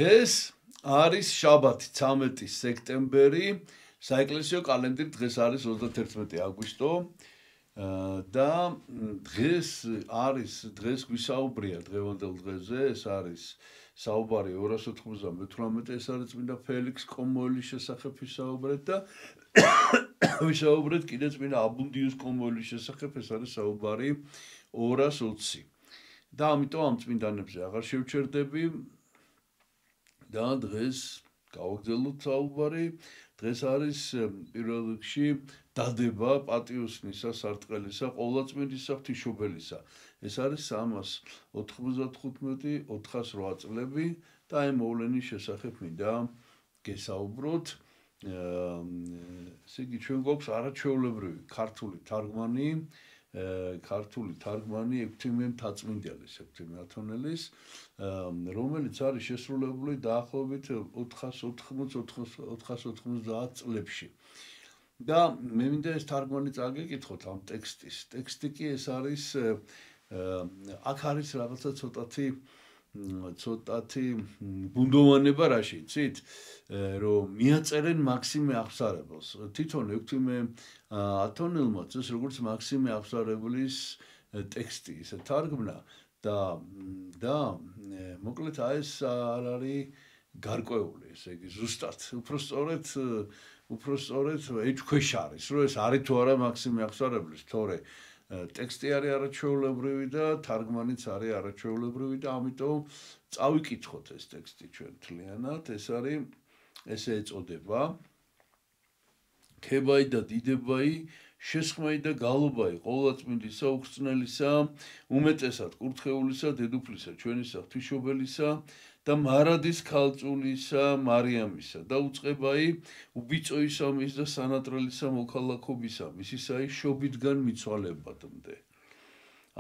დღეს არის შაბათი 13 სექტემბერი, საეკლესიო კალენდრით დღეს არის 31 აგვისტო და დღეს გვისაუბრია დღევანდელ დღეზე, ეს არის საუბარი 298, ეს არის წმინდა ფელიქს კომოელის შესახებ ვისაუბრეთ და ვისაუბრეთ კიდე წმინდა აბუნდიუს კომოელის შესახებ, ეს არის საუბარი 220. და ამიტომ ამ წმინდანებზე აღარ შევჩერდები და დღეს გავაგრძელოთ საუბარი. დღეს არის პირველ რიგში დადება პატიოსნისა, სარტყელისა, ყოვლადწმინდისა, ღვთისმშობელისა. ეს არის 395 408 წლები და აი მოვლენის შესახებ მინდა გესაუბროთ. ესე იგი ჩვენ გვაქვს არაჩვეულებრივი ქართული თარგმანი ექვთიმე მთაწმინდელის, ექვთიმე ათონელის, რომელიც არის შესრულებული დაახლოებით 490 წლებში. და მე მინდა ეს თარგმანი წაგეკითხოთ ამ ტექსტის. ტექსტი კი ეს არის აქ არის რაღაცა ცოტათი ბუნდოვანება რაში, იცით? რომ მიაწერენ მაქსიმე აღსარებელს. თვითონ ექვთიმე ათონელმა ეს როგორც მაქსიმე აღსარებლის ტექსტი ისე თარგმნა და მოკლედ აი ეს არ არის გარკვეული, ესე იგი ზუსტად უფრო სწორედ ეჭქვეშ არის, რომ ეს არის თუ არა მაქსიმე აღსარებლის, თორე ტექსტი არის არაჩვეულებრივი და თარგმანიც არის არაჩვეულებრივი და ამიტომ წავიკითხოთ ეს ტექსტი ჩვენ მთლიანად. ეს არის ესე ეწოდება: ქებაი და დიდებაი, შესხმაი და გალობაი, ყოვლადწმინდისა, უხრწნელისა, უმეტესად კურთხეულისა, დედუფლისა, ჩვენისა ღვთისმშობელისა და მარადის ქალწულისა, მარიამისა და უწყებაი, უბიწოისა მის და სანატრელისა მოქალაქობისა, მისისაი შობიდან მიცვალებამდე.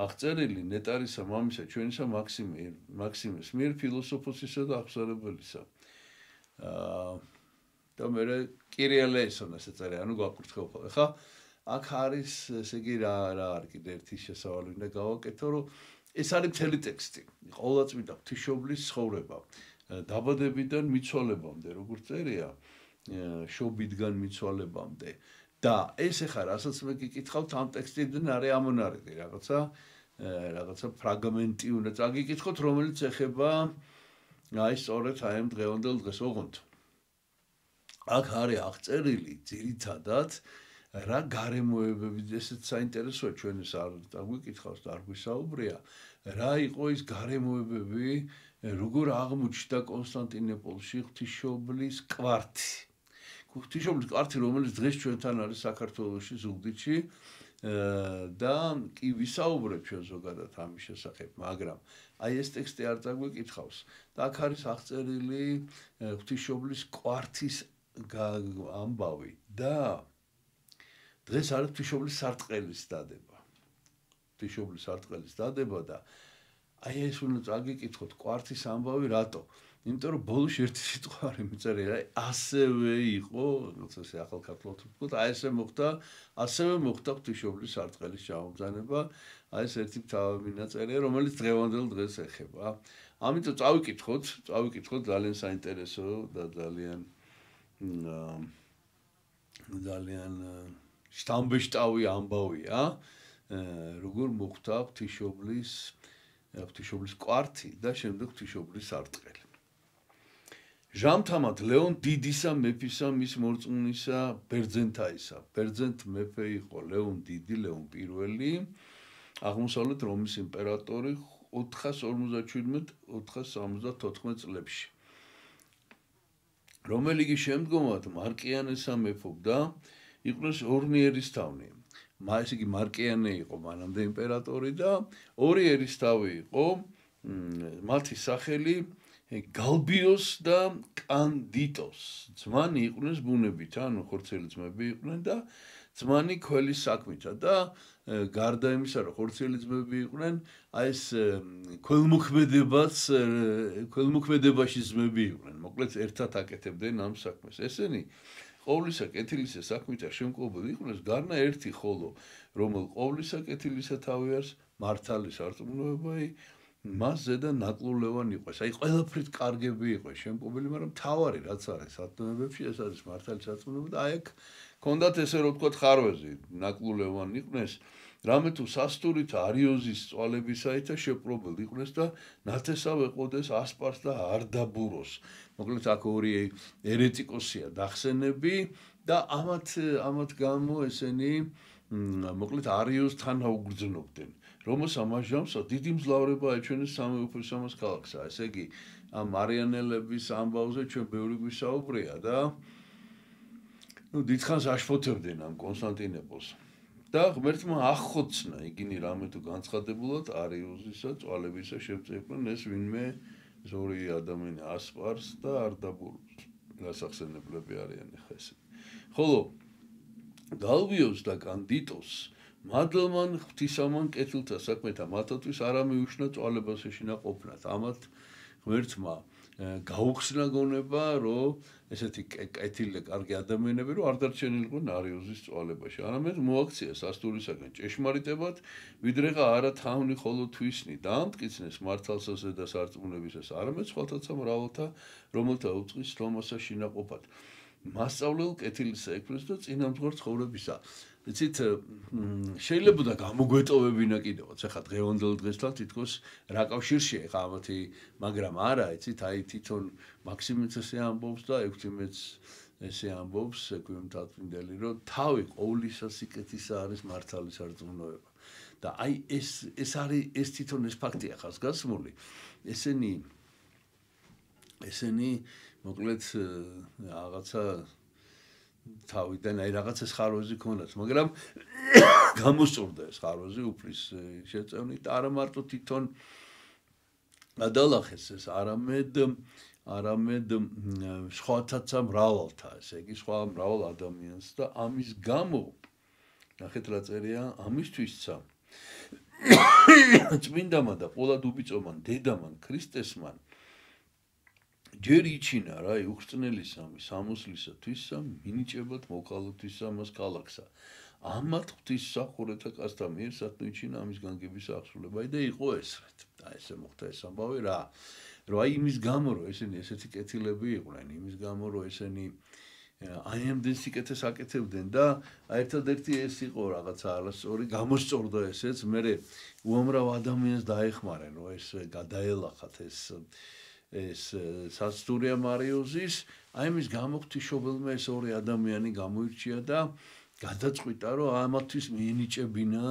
აღწერილი ნეტარისა მამისა ჩვენისა მაქსიმეს მიერ ფილოსოფოსისა და აღსარებელისა. და მე კირია ლეისონას ეწერე, ანუ გვაკურთხეულა. ხა აქ არის, ესე იგი რა არის კიდე ერთი შესავალი უნდა გავაკეთო, რომ ეს არის მთელი ტექსტი. ყოვლადწმინდა ღვთისმშობლის ცხოვრება, დაბადებიდან მიცვალებამდე, როგორც წერია, შობიდან მიცვალებამდე. და ეს ახლა რასაც მე გიკითხავთ ამ ტექსტიდან არის ამონარიდი, რაღაცა ფრაგმენტი უნდა წაგიკითხოთ, რომელიც ეხება აი სწორედ აი ამ დღევანდელ დღეს ოღონდ. აქ არის აღწერილი ძირითადად რა გარემოებები, ესეც საინტერესოა, ჩვენ ეს არ დაგვიკითხავს და არ გვისაუბრია, რა იყო ის გარემოებები, როგორ აღმოჩნდა კონსტანტინოპოლში ღვთისმშობლის კვართი. ღვთისმშობლის კვართი, რომელიც დღეს ჩვენთან არის საქართველოში, ზუგდიდში და კი ვისაუბრებ ჩვენ ზოგადად ამის შესახებ, მაგრამ აი ეს ტექსტი არ დაგვიკითხავს და აქ არის აღწერილი ღვთისმშობლის კვართის ამბავი და დღეს არის ღვთისმშობლის სარტყელის დადება. ღვთისმშობლის სარტყელის დადება და აი ეს უნდა წაგიკითხოთ კვართის ამბავი რატო? იმიტომ რომ ბოლოში ერთი სიტყვა არის მიწერილი, ასევე იყო, როცა ეს ახალ ქართულად ვთქვათ, ასევე მოხდა ღვთისმშობლის სარტყელის ჩამობრძანება. აი ეს ერთი მთავარი მინაწერია, რომელიც დღევანდელ დღეს ეხება. ამიტომ წავიკითხოთ ძალიან საინტერესო და ძალიან შთამბეჭდავი ამბავია, როგორ მოხდა ღვთისმშობლის კვართი და შემდეგ ღვთისმშობლის სარტყელი. ჟამთამად ლეონ დიდისა მეფისა მის მორწმუნისა ბერძენთაისა. ბერძენთ მეფე იყო ლეონ დიდი, ლეონ პირველი, აღმოსავლეთ რომის იმპერატორი 457-474 წლებში. რომელი კი შემდგომად მარკიანესა მეფობდა, იყვნენ ორნი ერისთავნი. ესე იგი მარკიანე იყო მანამდე იმპერატორი და ორი ერისთავი იყო, მათი სახელი გალბიოს და კანდიტოს. ძმანი იყვნენ ბუნებით, ანუ ხორცელი ძმები იყვნენ და ძმანი ქველის საქმითა და გარდა იმისა, რომ ხორცელი ძმები იყვნენ, აი ეს ქველმოქმედებაში ძმები იყვნენ. მოკლედ ერთად აკეთებდნენ ამ საქმეს. ესენი ყოვლისა კეთილისა საქმითა შემკობილ იყვნენ, გარნა ერთი ხოლო, რომელ ყოვლისა კეთილისა თავი არის მართალი სარწმუნოებაი მას ზედა ნაკლულევანი იყოს. აი ყველაფრით კარგები იყოს შემკობილი, მაგრამ თავარი რაც არის სათნოებებში, ეს არის მართალი სარწმუნოება და აი აქ ქონდათ ესე რომ ვთქვათ ხარვეზი, ნაკლულევანი იყვნენ, რამე თუ სასტურით არიოზის წვალებისაითა შეპყრობილ იყვნენ და ნათესავ ეყოდეს ასპარს და არდაბუროს. მოკლედ აქ ორი ერეტიკოსია დახსენები და ამათ გამო ესენი მოკლედ არიოზს თანაუგრძნობდნენ. რომოს ამაჟამსა დიდი მძლავრება აჩვენეს სამეუფლისამოს ქალაქსა. ესე იგი, ამ მარიანელების ამბავზე ჩვენ ბევრი გვისაუბრია და დიდხანს აშფოთებდნენ ამ კონსტანტინოპოლს. და ღმერთმა ახოცნა იგინი რამე თუ განცხადებულად არიოზისა წვალებისა შემწეფნენ ეს ვინმე ზორი ადამიანი ასპარს და არდაბუროს გასახსენებლები არიან ხა ესე. ხოლო გალბიოს და კანდიტოს მადლმან ღვთისამან კეთილთა საქმეთა მათთვის არა მიუშნა წვალებას ეშინა ყოფნათ. ამათ ღმერთმა გაუხსნა გონება, რომ ესეთი კეთილი კარგი ადამიანები რომ არ დარჩენილიყვნენ არიოზის წვალებაში. არამედ მოაქცია სასტურისაგან ჭეშმარიტებად, ვიდრეღა არა თავნი ხოლო თვისნი დაამტკიცნეს მართალსასე და სარწმუნოებისას, არამედ სხვათაცა მრავალთა, რომელთა უწყის თომასა შინაყოფად. მასწავლელ კეთილისა ექმნეს და წინამძღვარ ცხოვრებისა. იცით, შეიძლება და გამოგვეტოვებინა კიდევაც, ახლა დღევანდელ დღესთან თითქოს რა კავშირშია ხა ამათი, მაგრამ არა, იცით, აი თვითონ მაქსიმეც ესე ამბობს და ექვთიმეც ესე ამბობს, ექვთიმთათმინდელი, რომ თავი ყოვლისა სიკეთისა არის მართალი სარწმუნოება. და აი ეს არის ეს თვითონ ეს ფაქტია ხაზგასმული. ესენი მოკლედ რაღაცა თავიდან აი რაღაცა ხარვეზი ქონდათ, მაგრამ გამოსწორდა ეს ხარვეზი უფლის შეწევნით და არა მარტო თვითონ ადალახეს ეს არამედ სხვათაცა მრავალთა, ესე იგი სხვა მრავალ ადამიანს და ამის გამო ნახეთ რა წერია ამისთვისცა წმინდამან და ყოლად უბიწომან დედამან ქრისტესმან ჯერ იჩინა რა უხრწნელისამი სამოსლისათვისა მინიჭებად მოკალოთვისა მას ქალაქსა. ამათ ღვთისმსახურეთა კაცთა მიერ სათნო იჩინა ამის განგების აღსრულება და იყო ესრეთ. და ესე მოხდა ეს ამბავი რა. რომ აი იმის გამო რომ ესენი ესეთი კეთილები იყვნენ, იმის გამო რომ ესენი აი ამდენ სიკეთეს აკეთებდნენ და ერთადერთი ეს იყო რაღაცა არასწორი გამოსწორდა ესეც, მერე უამრავ ადამიანს დაეხმარენ რომ ეს გადაელახათ ეს სასტურია მარიოზის, აი იმის გამო ღვთისმშობელმა ეს ორი ადამიანი გამოირჩია და გადაწყვიტა რომ ამათთვის მიენიჭებინა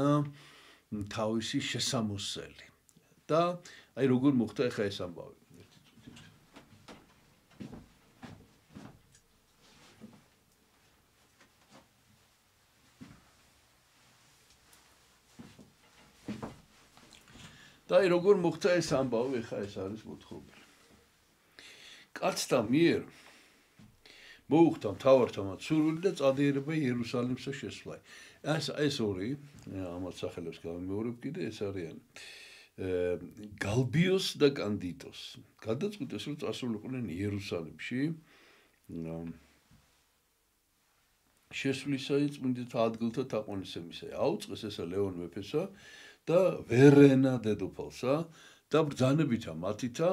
თავისი შესამოსელი. და აი როგორ მოხდა ახლა ეს ამბავი. და აი როგორ მოხდა ეს ამბავი, ახლა ეს არის მოთხრობილი. კაცთა მიერ მოუხდა მთავართა მათ სურვილი და წადიერება იერუსალიმსა შესვლა. ეს ორი ამათ სახელებს გამიმეორებ კიდე ეს არიან გალბიოს და კანდიტოს. გადაწყვიტეს რომ წასულიყვნენ იერუსალიმში შესვლისა წმინდათა ადგილთა თაყვანისცემისა. აუწყეს ესა ლეონ მეფესა და ვერენა დედოფალსა და ბრძანებითა მათითა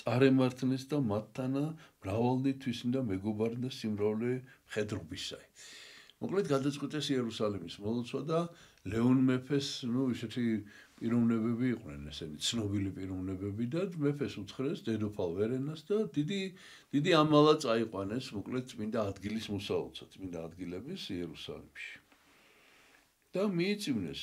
წარემართნეს და მათთანა მრავალნი თვისნი და მეგობარი და სიმრავლე მხედრობისაი. მოკლედ გადაწყვიტეს იერუსალიმის მოლოცვა და ლეონ მეფეს, ისეთი პიროვნებები იყვნენ, ესენი ცნობილი პიროვნებები და მეფეს უცხრეს დედოფალ ვერენას და დიდი ამალა წაიყვანეს, მოკლედ წმინდა ადგილის მოსაუცად, წმინდა ადგილების იერუსალიმში. და მიიწვიეს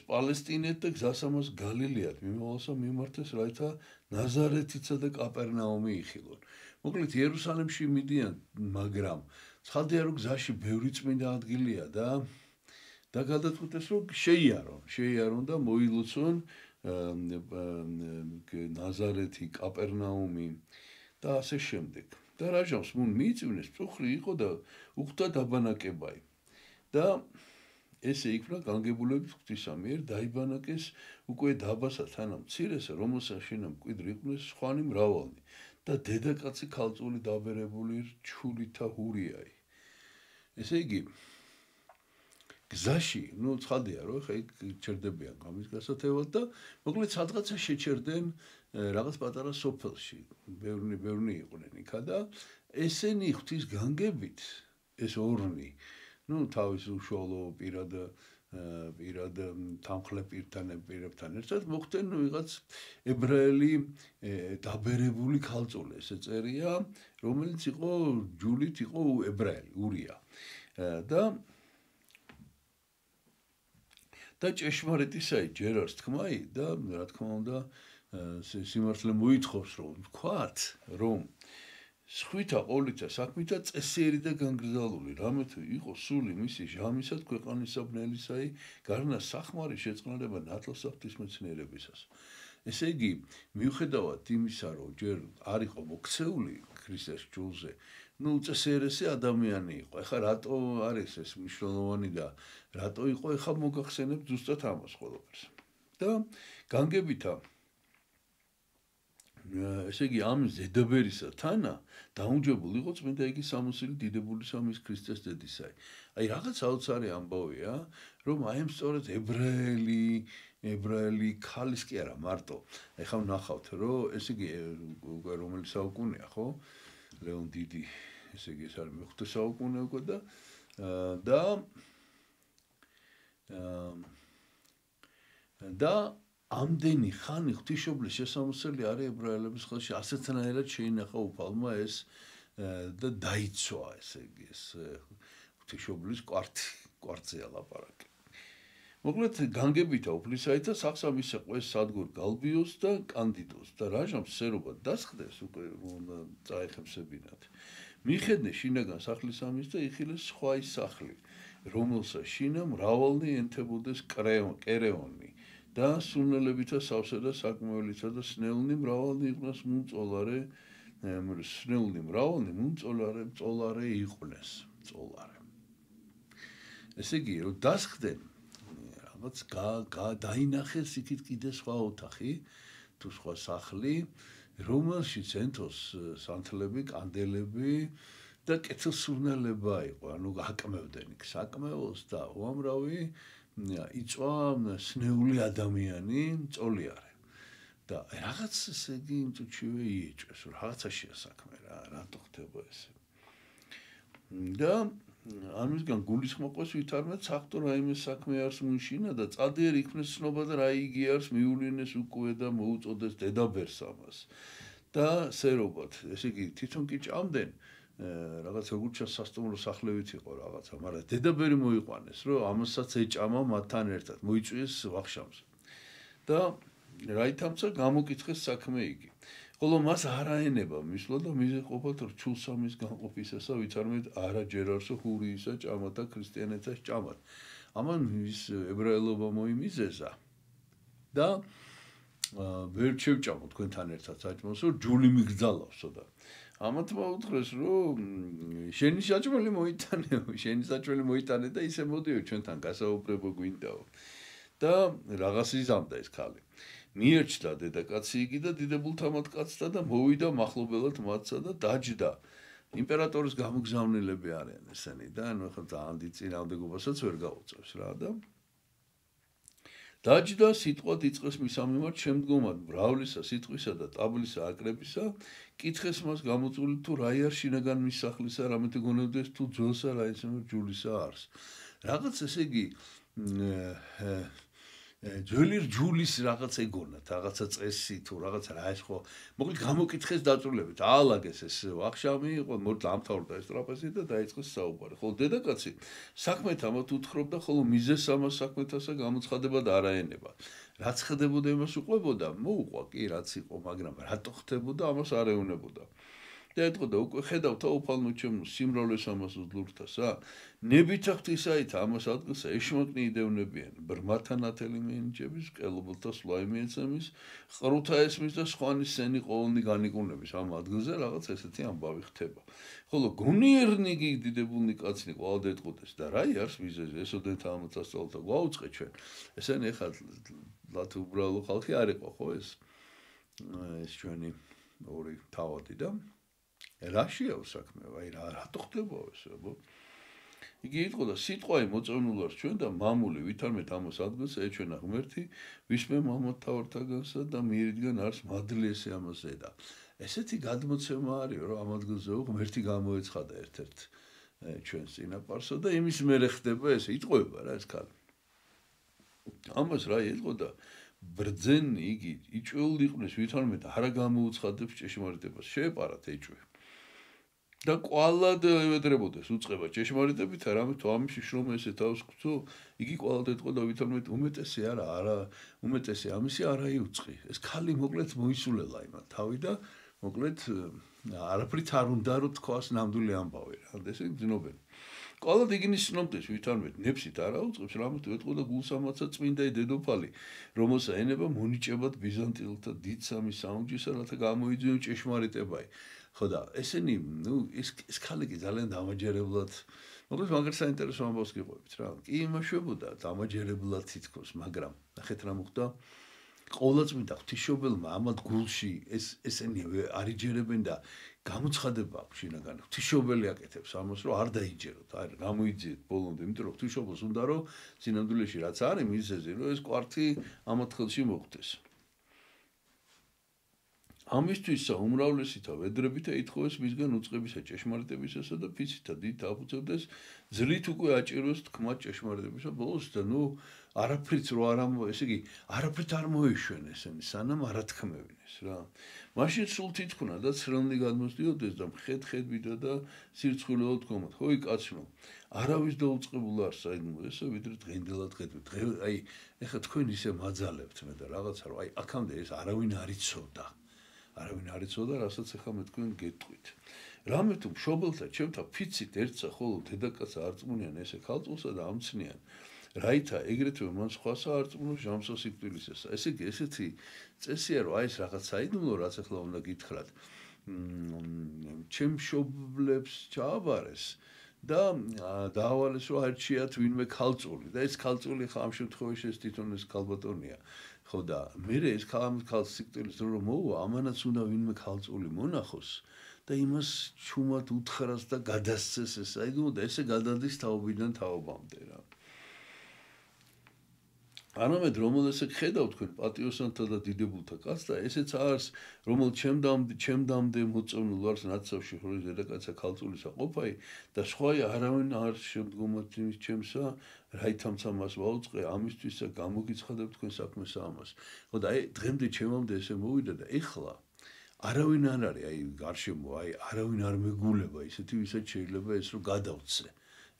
პალესტინეთ და გზასამოს გალილეად მიმავალსა მიმართეს, რათა ნაზარეთიცა და კაპერნაუმი იხილონ. მოკლედ იერუსალიმში მიდიან, მაგრამ ცხადია რომ გზაში ბევრი წმინდა ადგილია და გადაწყვიტეს რომ შეიარონ და მოილოცონ ნაზარეთი, კაპერნაუმი და ასე შემდეგ. და რაჟამს მუნ მიიწვიეს, წუხრი იყო და უხდა დაბანაკებაი. და ესე იქნა განგებულების ღვთისა მიერ დაიბანაკეს უკვე დაბასა თანამ მცირესა, რომელსაც შენამ მკვიდრი იყვნენ სხვანი მრავალნი. და დედაკაცი ქალწული დაბერებული რჩულითა ჰურიაი. ესე იგი გზაში, ცხადია, რომ ხა იქ ჩერდებიან გამის გასათევად და მოკლედ სადღაცა შეჩერდნენ რაღაც პატარა სოფელში. ბევრი იყვნენ იქა და ესენი ღვთის განგებით ეს ორნი, თავის უშუალო პირად თანხლებ პირებთან ერთად მოხდნენ ვიღაც ებრაელი დაბერებული ქალწული, ესე წერია, რომელიც იყო ჯულით იყო ებრაელი, ურია. და ჭეშმარიტისაი ჯერ არც თქმაი და რა თქმა უნდა სიმართლე მოითხოვს რომ ვთქვათ რომ სხვითა ყოვლითა საქმითა წესიერი და განგრძალული რამე თუ იყო სული მისი ჟამისად ქვეყანისა ბნელისაი გარნა სახმარი შეწყნარება ნათლსა ღვთისმეცნიერებისას. ესე იგი მიუხედავად იმისა რომ ჯერ არ იყო მოქცეული ქრისტეს ჯულზე წესიერესი ადამიანი იყო. ეხლა რატო არის ეს მნიშვნელოვანი და რატო იყო ეხლა მოგახსენებ ზუსტად ამას ყველაფერს. და განგებითა ესე იგი ამ ზედაბერისა თანა დაუნჯებული იყო წმინდა იგი სამოსილი დიდებულისა მის ქრისტეს დედისაი. აი რაღაც აუცარი ამბავია, რომ აი ამ სწორედ ებრაელი ქალის კი არა მარტო. ეხლა ვნახავთ, რომ ესე იგი რომელი საუკუნეა, ხო? ლეონ დიდი, ესე იგი ეს არის მეხუთე საუკუნე უკვე და ამდენი ხანი ღვთისმშობლის შესამოსელი არის ებრაელების ხელში, ასეთნაირად შეინახა უფალმა ეს და დაიცვა, ესე იგი ეს ღვთისმშობლის კვართზეა ლაპარაკი. მოკლედ განგებითა უფლისაითა სახსა მისე ყვეს სადგურ გალბიოს და კანდიდოს და რაჟამს სერობა დასხდეს უკვე წაეხებსებინათ. მიხედნე შინაგან სახლის ამის და იხილეს სხვა ის სახლი, რომელსა შინა მრავალნი ენთებოდეს კერეონი და სუნელებითა სავსე და საკმეველითა და სნეულნი მრავალნი იყვნენ მუნწოლარე, სნეულნი მრავალნი მწოლარე იყვნენ, მწოლარე. ესე იგი, რომ დასხდნენ რაღაც დაინახეს იქით კიდე სხვა ოთახი თუ სხვა სახლი, რომელშიც ენთოს სანთლები, კანდელები და კეთილსურნელება იყო, ანუ აკმევდნენ იქ საკმეველს და უამრავი იწვა სნეული ადამიანი მწოლიარე. და რაღაც ესე იგი იმ წუთშივე იეჭვეს, რომ რაღაცაშია საქმე რა, რატო ხდება ესე. და ამისგან გულისხმოყვეს ვითარმეთ საღვთო რაიმე საქმე არს მუშინა და წადიერ იქნეს ცნობა და რა იგი არს მიულინეს უკვე და მოუწოდეს დედაბერს ამას. და სერობად, ესე იგი თვითონ კი ჭამდნენ რაღაც როგორც სასტუმრო სახლევით იყო რაღაცა, მაგრამ დედაბერი მოიყვანეს, რომ ამასაც ეჭამა მათთან ერთად, მოიწვიეს ვახშამზე. და რაითამცა გამოკითხეს საქმე იგი. ხოლო მას არაენება მისვლა და მიზე ყოფათ რჩულსამის განყოფისასა ვიცარმეთ არა ჯერ არსო ჰურიისა ჭამათ და ქრისტიანეთას ჭამათ. ამან ის ებრაელობა მოიმიზეზა და ვერ შევჭამო თქვენთან ერთად საჭმელს, რომ ჯული მიგრძალავსო და ამათ მოუთხრეს, რომ შენი საჭმელი მოიტანე და ისე მოდიო ჩვენთან გასაუბრებო გვინდაო. და რაღაც იზამდა ეს ქალი. მიერჩდა დედაკაცი იგი და დიდებულთა მათკაცთა და მოვიდა მახლობელად მათსა და დაჯდა. იმპერატორის გამოგზავნილები არიან ესენი და ანუ ახლა ძალიან დიდ წინააღმდეგობასაც ვერ გაუწევს რა და დაჯდა სიტყვა იწყეს მის ამემართ შემდგომად მრავლისა სიტყვისა და ტაბლისა აკრებისა კითხეს მას გამოწული თუ რა არ შინაგან მის სახლისა რამეთე გონებდეს თუ ძველსა რა ისმერ ჯულისა არს. რაღაც ესე იგი ძველი ჯულის რაღაც ეგონათ, რაღაცა წესი თუ რაღაცა რა ეს ხო მოკლედ გამოკითხეს დაწვრილებით, აალაგეს ეს ვახშამი, დამთავრდა ეს ტრაპეზი და დაიწყეს საუბარი. ხოლო დედაკაცი საქმეთ ამათ უთხრობდა, ხოლო მიზეს ამას საქმეთასა გამოცხადება და არაენება. რაც ხდებოდა იმას უყვებოდა, მოუყვა კი რაც იყო, მაგრამ რატო ხდებოდა ამას არ ეუნებოდა. და ეთქოდა უკვე ხედავთ უფალნო ჩემო სიმრავლეს ამას ძლურთასა ნებითა ღვთისაით ამას ადგილსა ეშმაკნი იდევნებიან ბრმათა ნათელი მიენიჭების ყელობელთა სვლაი მიეცემის ყრუთა ესმის და სხვანის სენი ყოველნი განიკუნების ამ ადგილზე რაღაც ესეთი ამბავი ხდება. ხოლო გონიერნი დიდებულნი კაცნი ყვალ დეთყოდეს და რა არის მიზეზი ესოდენთა ამოცასწავლთა გვაუწყე ჩვენ ესენი ეხლა ლათ უბრალო ხალხი არ იყო ხო ეს ჩვენი ორი თავადი და რაშია საქმე, აი რატო ხდება ეს, აბა? იგი იყო და სიტყვაი მოწონულ არ ჩვენ და მამული ვითარმეთ ამას ადგილს ეჩვენა ღმერთი ვისმე მამოთ თავრთაგანსა და მიერიდან არს მადლი ესე ამაზე და ესეთი გადმოცემა არის რომ ამ ადგილზე ღმერთი გამოეცხადა ერთ-ერთ ჩვენს წინაპარსო და იმის მერე ხდება ეს იტყვება რა ეს ქალი ამას რა იყო და ბრძენი იგი იჭველი იყვნენ ვითარმეთ არა გამოუცხადებს ჭეშმარიტებას შეეპარათ ეჭვი და ყვალად ევედრებოდეს უწყება ჭეშმარიტებით რამე თუ ამის შრომა ესე თავს გწო იგი ყვალად ეთყო და ვითარმეთ უმეტესი არა უმეტესი ამისი არა იუწყი ეს ქალი მოკლედ მოისულელა იმათ თავი და მოკლედ არაფრით არ უნდა რომ თქვას ნამდვილი ამბავი რა ესე ძნობენ ყვალად იგინის სნობდეს ვითარმეთ ნებსით არა უწყებს რამე თუ ეთყო და გულსამაცა წმინდა დედოფალი რომელსა ენება მონიჭებად ბიზანტიელთა დიდ სამის საუნჯისა რათა გამოიძიონ ჭეშმარიტებაი ხო და ესენი ნუ ეს ქალი კი ძალიან დამაჯერებლად მოკლედ მაგარ საინტერესო ამბავს გიყვებით რა კი იმაშვებოდა დამაჯერებლად თითქოს მაგრამ ნახეთ რა მოხდა ყოვლადწმინდა ღვთისმშობელმა ამად გულში ესენი არიჯერებენ და გამოცხადება აქვს შინაგან ღვთისმშობელი აკეთებს ამას რომ არ დაიჯეროთ არ გამოიძიეთ ბოლომდე იმიტომ რომ ღვთისმშობელს უნდა რომ სინამდვილეში რაც არის მიზეზი რომ ეს კვართი ამათ ხელში მოხვდეს ამისთვისა უმრავლესითა ვედრებითა ითხოვეს მისგან უწყებისა ჭეშმარიტებისასა და ფიცითა დიდ აფუძებდეს ძლით უკვე აჭიროს თქმა ჭეშმარიტებისა ბოლოს და ნუ არაფრით რო არ ესე იგი არაფრით არ მოიშვენ ესენი სანამ არ ათქმევინეს რა მაშინ სულ თითქუნა და ცრემლი გადმოსდიოდეს და მხედვიდა და სირცხვილეოდ თქომათ ჰოი კაცნო არავის დაუწყებულ არ საიდუმლო ესა ვიდრე დღენდელად ხედვით აი ეხლა თქვენ ისე მაძალებთ მე და რაღაცა რომ აი აქამდე ეს არავინ არ იცოდა არავინ არ იცოდა, რასაც ახლა მე თქვენ გეტყვით. რამე თუ მშობელთა ჩემთა ფიცით ერთსა ხოლო დედაკაცს არწმუნიან ესე ქალწულსა და ამცნიან. რაითა ეგრეთვე მან სხვა საარწმუნო ჟამსო სიკვდილისესა. ესე იგი ესეთი წესია რომ აი ეს რაღაც საიდუმლო რაც ახლა უნდა გითხრათ. ჩემ მშობლებს ჩააბარეს და დაავალეს რომ არჩიათ ვინმე ქალწული და ეს ქალწული ხა ამ შემთხვევაში ეს თვითონ ეს ქალბატონია. ხო და მე ეს ქალს სიკვდილის დრო რომ მოუვა ამანაც უნდა ვინმე ქალწული მონახოს და იმას ჩუმად უთხრას და გადასცეს ეს საიდუმლო და ესე გადადის თაობიდან თაობამდე რა არამედ რომელს ხედავ თქვენ პატიოსანთა და დიდებულთა კაცს და ესეც არის რომელ ჩემდამდე მოწონულ ვარს ნაცავში ხურის დედაკაცა ქალწულისა ყოფაი და სხვაი არავინ არ შემდგომად იმის ჩემსა რაითამცა მას ვაუწყე ამისთვისა გამოგიცხადებ თქვენ საქმესა ამას ხო და აი დღემდე ჩემამდე ესე მოვიდა და ეხლა არავინ არ არის აი გარშემო აი არავინ არ მეგულება ისეთი ვისაც შეიძლება ეს რომ გადავცე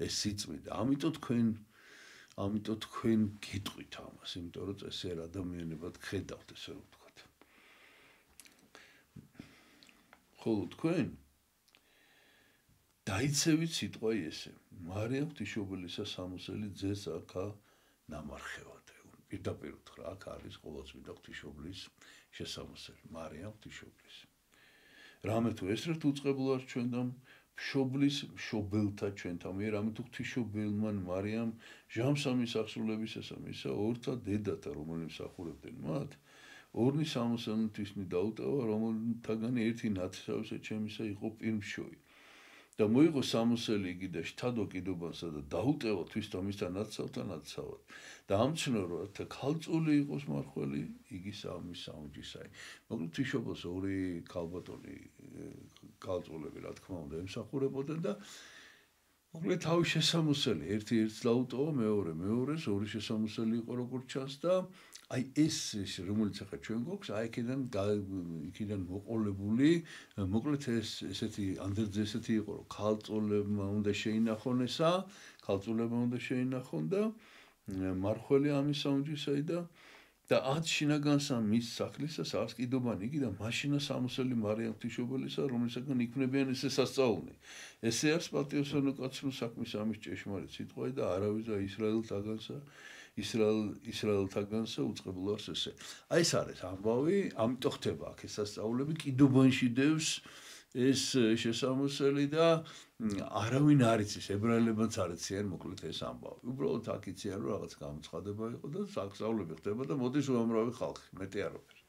ეს სიწმინდა ამიტომ თქვენ გიტყვით ამას იმიტომ რომ წესიერ ადამიანებად ხედავთ ესე რომ ვთქვათ ხოლო თქვენ დაიცევით სიტყვა ესე მარიამ ღვთისმშობელისა სამოსელი ძეს აქა ნამარხევად პირდაპირ უთხრა აქ არის ყოვლადწმინდა ღვთისმშობლის შესამოსელი მარიამ ღვთისმშობლის რამე თუ ესრეთ უწყებულ არ ჩვენ და მშობლის მშობელთა ჩვენთან მიერ ამით ღვთისმშობელმან მარიამ ჟამსამის აღსრულებისასა მისა ორთა დედათა რომელნი მსახურებდნენ მათ ორნი სამოსელნითისნი დაუტევა რომელთაგანი ერთი ნათესავისა ჩემისა იყო პირმშოი და მოიღო სამოსელი იგი და შთადო კიდობანსა და დაუტევა თვისთან მისთან ნათესავთან ნათესავად და ამცნო რომ ქალწული იყოს მარხველი იგი სამის საუნჯისაი მოკლედ ღვთისმშობელს ორი ქალბატონი ქალწულები რა თქმა უნდა ემსახურებოდნენ და მოკლედ თავის შესამოსელი ერთი ერთს დაუტოვა მეორეს ორი შესამოსელი იყო როგორც ჩანს და აი ეს რომელიც ახლა ჩვენ გვაქვს აი იქიდან მოყოლებული მოკლედ ეს ესეთი ანდერძე ესეთი იყო რომ ქალწულებმა უნდა შეინახონ ესა ქალწულებმა უნდა შეინახონ და მარხველი ამის საუნჯისაი და ათ შინაგანსა მის სახლისას არს კიდობანი იგი და მაშინა სამოსელი მარიამ ღვთისმშობელისა რომელსაგან იქმნებიან ესე სასწაულნი ესე არის პატიოსანო კაცნო საქმის ამის ჭეშმარიტ სიტყვაი და არავის ისრაელთაგანსა უწყებულ არს ესე აი ეს არის ამბავი ამიტომ ხდება აქ ეს სასწაულები კიდობანში დევს ეს შესამოსელი და არავინ არ იცის ებრაელებმაც არ იციან მოკლედ ეს ამბავი უბრალოდ აქ იციან რომ რაღაც გამოცხადება იყო და სასწაულები ხდება და მოდის უამრავი ხალხი მეტი არ არის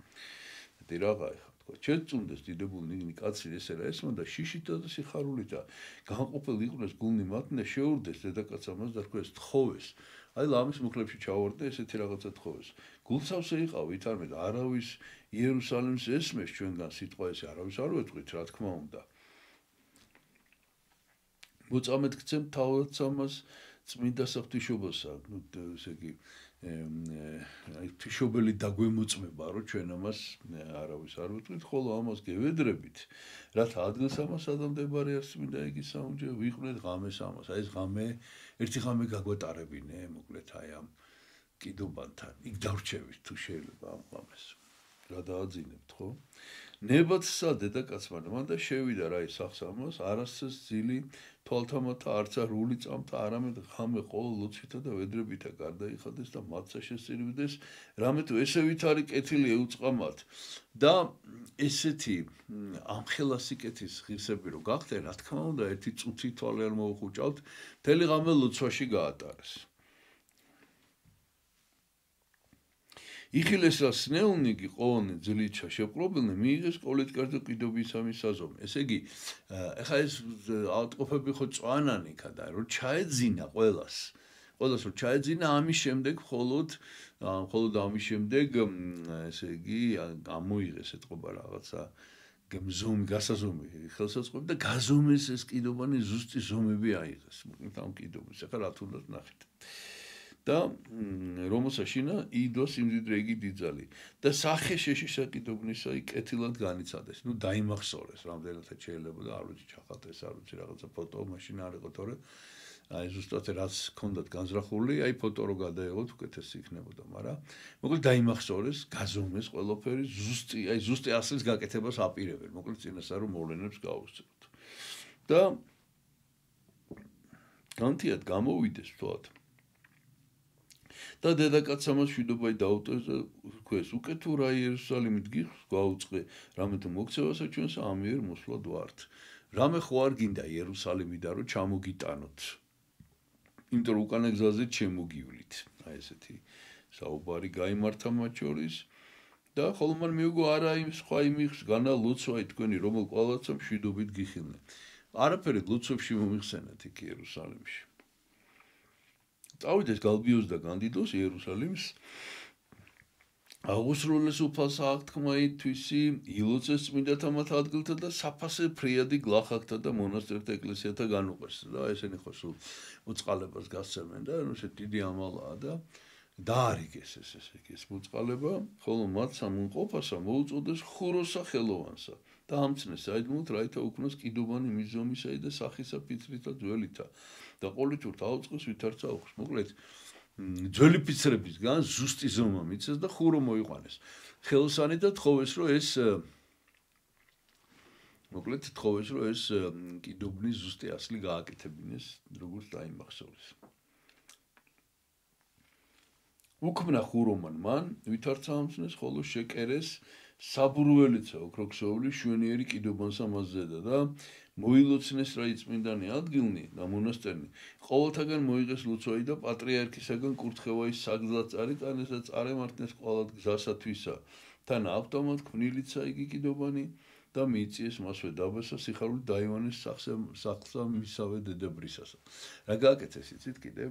მეტი რაღა ეხა შეწუნდეს დიდებული ნიგნი კაცი ესერა ესმა და შიშითა და სიხარულით და განყოფილ იყვნენ გულნი მათნა შეურდეს დედაკაც ამას და თქვეს თხოვეს აი ლამის მუხლებში ჩავარდა ესეთი რაღაცა თხოვეს გულსავსე იყავით არმედ არავის იერუსალიმს ესმეს ჩვენგან სიტყვა ესე არავის არ ვეთქვით რა თქმა უნდა მოწამეთ გცემ თავად ამას წმინდა საღვთისმშობლოსა ესე იგი აი თიშობელი დაგვემოწმება რომ ჩვენ ამას არავის არ ვეთქვით ხოლო ამას გევედრებით რათა ადგილს ამას ადამიანებს წმინდა იგი საუნჯე ვიყვნეთ ღამეს ამას აი ეს ღამე ერთი ღამე გაგვატარებინე მოკლედ აი ამ კიდობანთან იქ დავრჩევით თუ შეიძლება ამ ღამეს რა დააძინებთ ხო ნებათსა დედაკაცმა მან და შევიდა რა ის სახსამოს არასწორ ძილი თვალთამათა არცა რული წამთა არამედ ღამე ყოველ ლოცვითა და ვედრებითა გარდაიხადეს და მათსა შესწირვიდეს რამე თუ ესე ვითარი კეთილი ეუწყა მათ და ესეთი ამხელა სიკეთის ღირსები რო გახდნენ რა თქმა უნდა ერთი წუთი თვალე არ მოუხუჭავთ მთელი ღამე ლოცვაში გაატარეს იხილეს რა სნეულნიგი ყოველნი ძლიჩა შეპყრობილნი მიიღეს კოლეთკერძო კიდობის ამის საზომი ესე იგი ეხა ეს ავტყოფები ხო წვანანი ქადა რომ ჩაეძინა ყველას რომ ჩაეძინა ამის შემდეგ მხოლოდ ამის შემდეგ ესე იგი გამოიღეს ეთყობა რაღაცა გემზომი გასაზომი ხელსაწყობი და გაზომეს ეს კიდობანი ზუსტი ზომები აიღეს მოკლედ ამ კიდობას ეხა რა თუნდაც ნახეთ და რომელსაშინა იდო სიმდიდრე იგი დიდძალი და სახე შეშიშა კიდობნისა იქ კეთილად განიცადეს ნუ დაიმახსოვრეს რამდენადაც შეიძლება და არ ვიცი ჩახატეს არ ვიცი რაღაცა ფოტო მაშინ არ იყო თორე აი ზუსტად რაც ჰქონდათ განზრახული აი ფოტო რო გადაეღოთ უკეთესი იქნებოდა მაგრამ მოკლედ დაიმახსოვრეს გაზომეს ყველაფერი ზუსტი ასლის გაკეთებას აპირებენ მოკლედ წინასწარ რომ მოვლენებს გაუსწროთ და განთიად გამოვიდეს თვათ და დედაკაც ამას მშვიდობაი დაუტოვეს და თქვეს უკეთო რა იერუსალიმით გიხს გაუწყე რამე თუ მოქცევასა ჩვენს ამიერ მოსვლად ვართ რამე ხო არ გინდა იერუსალიმიდან რომ ჩამოგიტანოთ იმიტომ რომ უკანა გზაზე ჩემოგივლით აი ესეთი საუბარი გაიმართა მათ შორის და ხოლო მან მიუგო არა იმ სხვა იმის განა ლოცვაი თქვენი რომელ ყოველაცა მშვიდობით გიხილნენ არაფერი ლოცვებში მომიხსენეთ იქ იერუსალიმში წავიდეს გალბიოს და განდიდოს იერუსალიმს აღუსრულეს უფალს აღთქმაითვისი ილოცეს წმინდათა მათ ადგილთა და საფასე ფრიადი გლახაკთა და მონასტერთა ეკლესიათა განუყეს და ესენი ხო სულ მოწყალებას გასცემენ და ნუ ესე დიდი ამალაა და დაარიგეს ეს მოწყალება ხოლო მათ სამონყოფასა მოუწოდეს ხუროსა ხელოვანსა და ამცნეს საიდუმლოდ რაითა უქმნას კიდობანი მიზომისა და სახისა ფიცრითა ძველითა და პოლიტურ დაუწყეს ვითარცა უხს მოკლედ ძველი ფიცრებისგან ზუსტი ზომა მიცეს და ხურო მოიყვანეს ხელოსანი და თხოვეს რომ ეს მოკლედ თხოვეს რომ ეს კიდობნის ზუსტი ასლი გააკეთებინეს როგორც დაიმახსოვრეს უქმნა ხურომან მან ვითარცა ამცნეს ხოლო შეკერეს საბურველიცა ოქროქსოვლის შვენიერი კიდობანსა მასზედა და მოილოცნეს რა იწმინდანი ადგილნი და მონასტერნი ყოველთაგან მოიღეს ლოცვაი და პატრიარქისაგან კურთხევაის საგზად წარიტანეს და წარემართნეს ყოველად გზასათვისა თან ავტომატ ქმნილიცა იგი კიდობანი და მიიწიეს მასვე დაბასა სიხარული დაივანეს სახლსა მისავე დედებრისასა რა გააკეთეს იცით კიდე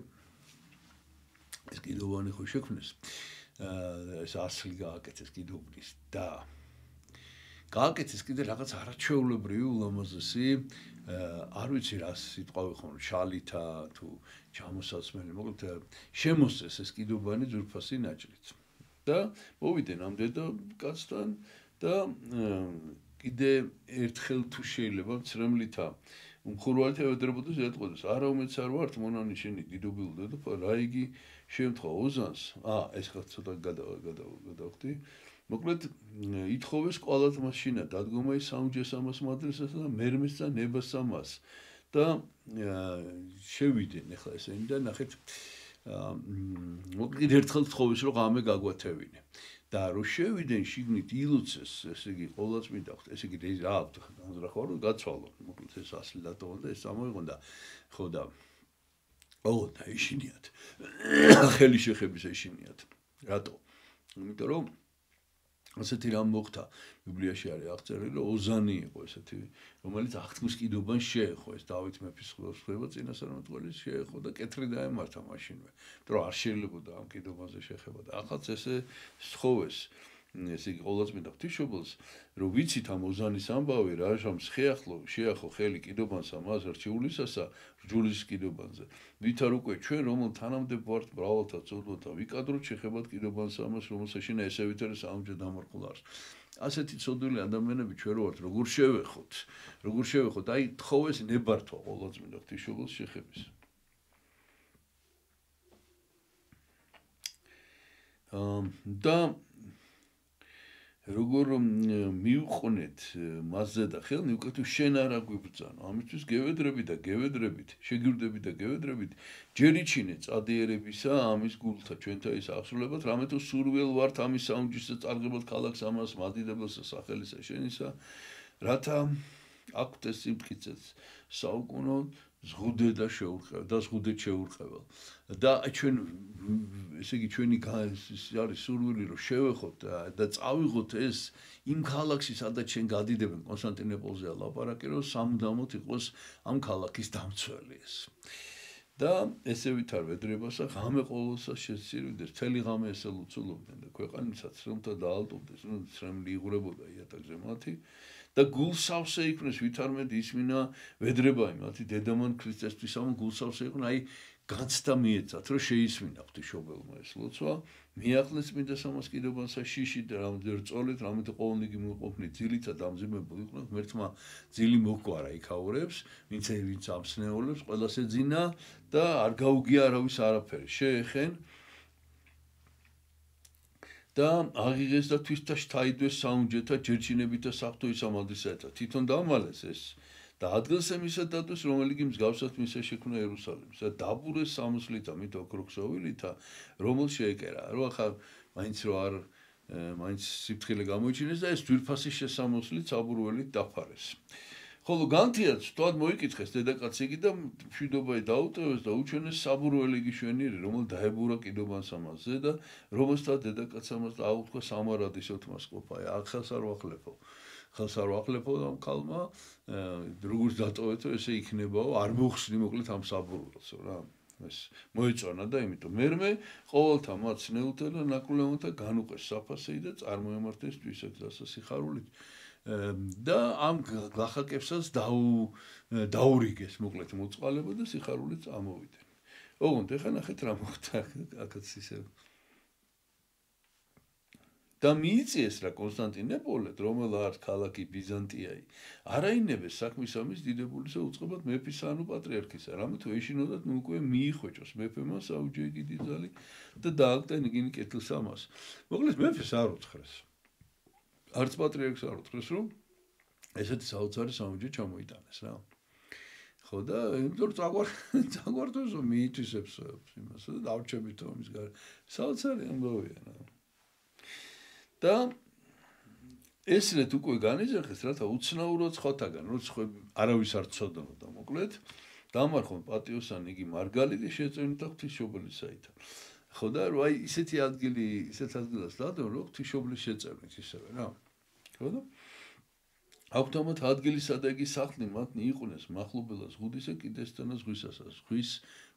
ეს კიდობანი ხო შექმნეს ეს ასლი გააკეთეს კიდობნის და გააკეთეს კიდე რაღაც არაჩვეულებრივი ულამაზესი არ ვიცი რა სიტყვავი ხომ შალითა თუ ჩამოსაცმელი მოკლედ შემოსეს ეს კიდობანი ძვირფასი ნაჭრით და მოვიდნენ ამ დედაკაცთან და კიდე ერთხელ თუ შეიძლება მცრემლითა უმხურვალით ევედრებოდეს ეტყოდეს არა უმეც არ ვართ მონანი შენი დიდობილ დედოფალ რა იგი შემთხვევა უზანს ეს ხა ცოტა გადავხდი მოკლედ ითხოვეს ყვალად მაშინა დადგომაი საუნჯეს ამას მადრესასა და მერმეს და ნებას ამას და შევიდნენ ახლა ესენი და ნახეთ მოკლედ ერთხელ თხოვეს რომ ღამე გაგვათევინე და რო შევიდნენ შიგნით ილოცეს ესე იგი ყოვლადწმინდა ესე იგი რა აქვს განზრახვა რომ გაცვალო მოკლედ ეს ასლი დატოვა და ეს ამოიღო და ხო და და ეშინიათ ხელი შეხების ეშინიათ რატო იმიტომ რომ ასეთი რამ მოხდა ბიბლიაში არის აღწერილი რომ ოზანი იყო ესეთი რომელიც აღთქმის კიდობან შეეხო ეს დავით მეფის ხდება წინასწარმეტყველის შეეხო და კეთრი დაემართა მაშინვე იმიტომ რომ არ შეიძლებოდა ამ კიდობაზე შეხება და ახაც ესე სთხოვეს ესე იგი ყოვლადწმინდა ღვთისმშობელს რომ ვიცით ამ ოზანის ამბავი რა შამს შეახო ხელი კიდობანსა მას რჩეულისასა რჯულის კიდობანზე ვითარ უკვე ჩვენ რომელ თანამდებ ვართ მრავალთა წოდოთა ვიკადროთ შეხებად კიდობანსა ამას რომელსაც შინა ესე ვითარ საუნჯე დამარყულავს ასეთი ცოდვილი ადამიანები ჩვენ რო ვართ როგორ შევეხოთ აი თხოვეს ნებართვა ყოვლადწმინდა ღვთისმშობელს შეხების და როგორ მივყვნეთ მასზე და ხელნი უკეთ შენ არ აგვიბრძანო ამისთვის გევედრებით შეგირდებით ჯერიჩინე წადიერებისა ამის გულთა ჩვენთა ის აღსრულებად რამე თუ სურვილ ვართ ამის საუნჯისა წარღებად ქალაქს ამას მადიდებელსა სახელისა შენისა რათა აქვთ ეს სიმტკიცეც საუკუნო ზღუდე და შეურყევ და ზღუდე შეურყეველ და ჩვენ ესე იგი ჩვენი არის სურვილი რომ შევეხოთ და წავიღოთ ეს იმ ქალაქში სადაც ჩვენ გადიდებენ კონსტანტინოპოლზეა ლაპარაკი რომ სამუდამოდ იყოს ამ ქალაქის დამცველი ეს და ესე ვითარ ვედრებასა ღამე ყოველსა შეცირვიდეს მთელი ღამე ესე ლუცულობდნენ და ქვეყანისაც სრემთა დაალტობდეს სრემლი იღვრებოდა იატაკზე მათი და გულსავსე იქნეს ვითარმედ ისმინა ვედრება მათი დედამან ქრისტესთვის ამ გულსავსე იყვნენ აი განცდა მიეცათ რომ შეისმინა ღვთისმშობელმა ეს ლოცვა მიახლეს წმინდა სამას კიდობანსა შიში და რამდენ წოლით რამდენ ყოველნიგი მოყოფნით ძილით და დამძიმებულ იყვნენ ღმერთმა ძილი მოგვარა იქაურებს ვინც ამსნეულებს ყველას ეძინა და არ გაუგია არავის არაფერი შეეხენ და აღიღეს და თვისთა შთაიდვეს საუნჯეთა ჯერჩინებით და საფრთხის ამალდისაეთა თვითონ დამალეს ეს და ადგილს ემისა დადოს რომელიგი მსგავსად მისა შექმნა იერუსალიმს და დაბურეს სამოსლით ამით ოქროქსოვილითა რომელ შეეკერა რომ ახლა მაინც რო არ მაინც სიფრთხილე გამოიჩინეს და ეს ძვირფასი შესამოსლით საბურველით დაფარეს ხოლო განთიაც თვად მოიკითხეს დედაკაცი იგი და მშვიდობა დაუტევეს და უჩვენეს საბურველი გიშვენიერი რომელ დაებურა კიდობანს ამაზე და რომელსაც დედაკაც ამას აუთხა სამარადის ოთმას ყოფა აი ხელს არ ვახლებო ხელს არ ვახლებო ამ ქალმა როგორც დატოვეთო ესე იქნებაო არ მოხსნი მოკლედ ამ საბურველს რა ეს მოეწონა და იმიტომ მერმე ყოველთა მათ სნეულთა და ნაკვლევთა განუყეს საფასეი და წარმოემართეს თვისებსა სიხარულით და ამ გახაკებსაც დაურიგეს მოკლედ მოწყალება და სიხარულით ამოვიდნენ. ოღონდ ეხლა ნახეთ რა მოხდა აქაც ისე და მიიწიეს რა კონსტანტინოპოლეთ რომელ არის ქალაქი ბიზანტიაი არაინებეს საქმის ამის დიდებულისა უწყებად მეფისა ანუ პატრიარქისა რამე თუ ეშინოდათ ნუ უკვე მიიხვეჭოს მეფემა საუჯეი დიდძალი და დააგდენ იგინი კეთილს ამას მოკლედ მეფეს არ უცხრეს არც პატრიარქს არ უცხრეს რომ ესეთი საოცარი საუნჯე ჩამოიტანეს რა ხო და იმიტომ წაგვართოს რომ მიითვისებს იმას და დავრჩებით ამის გარე საოცარი ამბავია რა და ესრეთ უკვე განიზრახეს რათა უცნაურად ხოთაგან როცა არავის არ ცოდნოდა მოკლედ დამარხონ პატიოსან იგი მარგალიტი შეწევნით ღვთისმშობელისაითა ხო და რა ისეთ ადგილას დადო რომ ღვთისმშობლის შეწევნით ისევე რა ხო და ავტომატ ადგილი სადა იგი სახლი მათნი იყვნეს მახლობელას ღუდისა კიდესთანა ზღვისასა ზღვის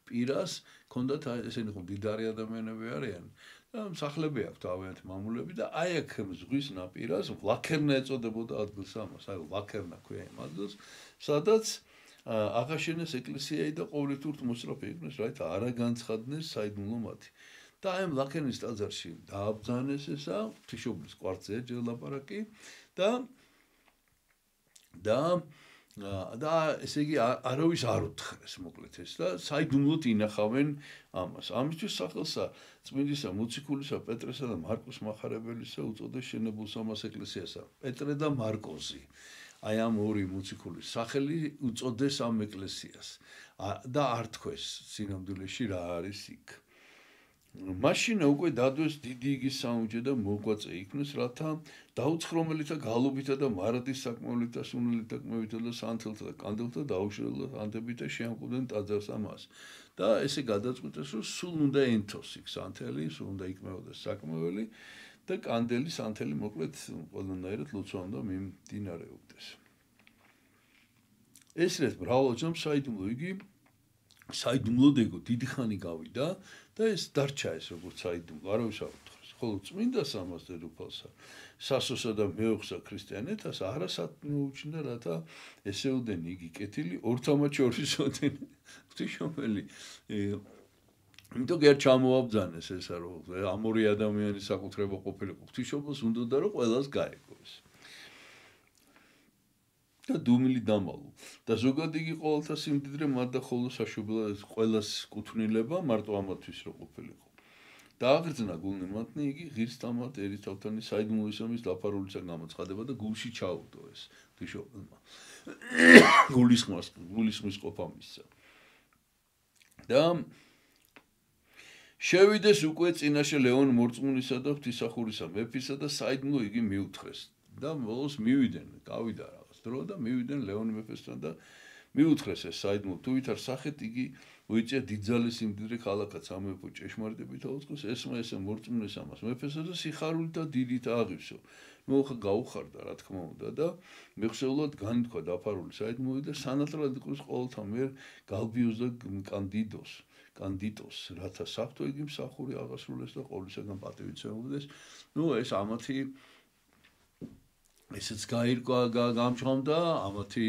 პირას ქონდათ ესენი ხო დიდარი ადამიანები არიან და სახლები აქვს თავიანთი მამულები და აი აქ ზღვის ნაპირას ლაქერნა ეწოდებოდა ადგილს ამას აი ლაქერნა ქვია იმ ადგილს სადაც აღაშენეს ეკლესიაი და ყოვლითურთ მოსწრაფე იქნეს რათა არა განცხადნეს საიდუმლო მათი და აი ამ ლაქერნის ტაძარში დააბრძანეს ესა ღვთისმშობლის კვართზე ჯერ ლაპარაკი და ესე იგი არავის არ უთხრეს მოკლედ ეს და საიდუმლოდ ინახავენ ამას ამისთვის სახელსა წმინდისა მოციქულისა პეტრესა და მარკოს მახარებელისა უწოდეს შენებულ სამას ეკლესიასა პეტრე და მარკოზი აი ამ ორი მოციქულის სახელი უწოდეს ამ ეკლესიას და არ თქვეს სინამდვილეში რა არის იქ მაშინ უკვე დადოს დიდი იგის საუნჯე და მოგვაწე იქნეს რათა დაუცხრომელითა გალობითა და მარადის საკმაოლითა სუნელითა კმევითა და სანთელთა და კანდელთა დაუშველა ანთებით და შეამკვდნენ ტაძარს ამას და ესე გადაწყვიტეს რომ სულ უნდა ენთოს იქ სანთელი სულ უნდა იკმეოდეს საკმაოელი და კანდელის ანთელი მოკლედ ყველანაირად ლოცვამდე მიმდინარეობდეს. ეს რაც მრავალჯერ საიდუმლო იგი საიდუმლოდ ეგო დიდი ხანი გავიდა და ეს დარჩა ეს როგორც საიდუმლო არავის არ უთხრეს. ხოლო წმინდა სამას დედოფალსა სასოსა და მეუღსა ქრისტიანეთას არასად მოუჩნდა რათა ესეოდენ იგი კეთილი ორთამაც შორისოდენ ღვთისმშობელი იმიტომ კი არ ჩამოაბძანეს ესა რომ ამ ორი ადამიანის საკუთრება ყოფილიყო ღვთისმშობელს უნდა რომ ყველას გაეგო ეს და დუმილი დამალო და ზოგადად იგი ყოველთა სიმდიდრე მათ და ხოლო საშობელად ყველას კუთვნილება მარტო ამათვის რო ყოფილიყო დააღრძნა გულნი მათნი იგი ღირს თამათ ერისთავთანი საიდუმლო ისომის დაფარულისა გამოცხადება და გულში ჩაუდო ეს ღვთისმშობელმა გულისხმის ყოფა მისცა და შევიდეს უკვე წინაშე ლეონ მორწმუნისა და ღვთისმსახურისა მეფისა და საიდუმლო იგი მიუთხრეს და ბოლოს მივიდნენ გავიდა რაღაც დრო და მივიდნენ ლეონ მეფესთან და მიუთხრეს ეს საიდუმლო თუ ვითარ სახეთ იგი უიწია დიდძალი სიმდიდრე ქალაქად სამეფო ჭეშმარიტებით აუწყოს ესმა ესე მორწმუნეს ამას მეფესა და სიხარულით და დიდით აღივსო ნუ ხა გაუხარდა რა თქმა უნდა და მეხსეულად განითქვა დაფარული საიდუმლო და სანათლად იყოს ყოველთა მიერ გალბიოს და კანდიდოს რათა საფრთხე იგი მსახური აღასრულეს და ყოვლისაგან პატივით შეუდგეს ნუ ეს ამათი ესეც გაირკვა გამჭრომდა ამათი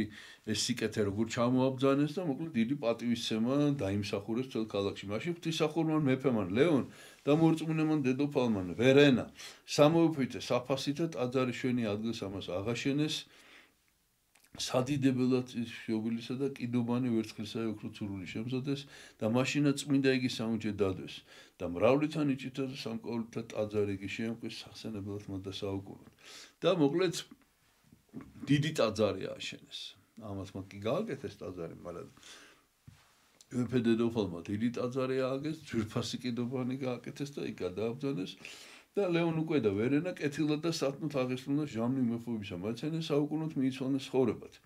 ეს სიკეთე როგორ ჩამოაბძანეს და მოკლედ დიდი პატივისცემა დაიმსახურეს თელ ქალაქში მაშინ ღვთისმსახურმა მეფემან ლეონ და მორწმუნემან დედოფალმან ვერენა სამოუფითე საფასითა ტაძარი შვენი ადგილს ამას აღაშენეს სადიდებელად შობილისა და კიდობანი ვერცხლისა ოქრო ცურული შემზადეს და მაშინაც წმინდა იგი საუნჯე დადვეს და მრავლიდან იჭითა და სამკაულთა ტაძარი იგი შეემყვის სახსენებელად მათ და საუკუნოდ და მოკლედ დიდი ტაძარი ააშენეს ამას მათ კი გააკეთეს ტაძარი მაგრამ მეფე დედოფალმა დიდი ტაძარი ააგეს ძვირფასი კიდობანი გააკეთეს და იქ გადააბრძანეს და ლეონ უკვე და ვერენა კეთილად და სათნოთ აღესრულა ჟამნი მეფობისა მაცენეს საუკუნოდ მიიცვალეს ცხოვრებად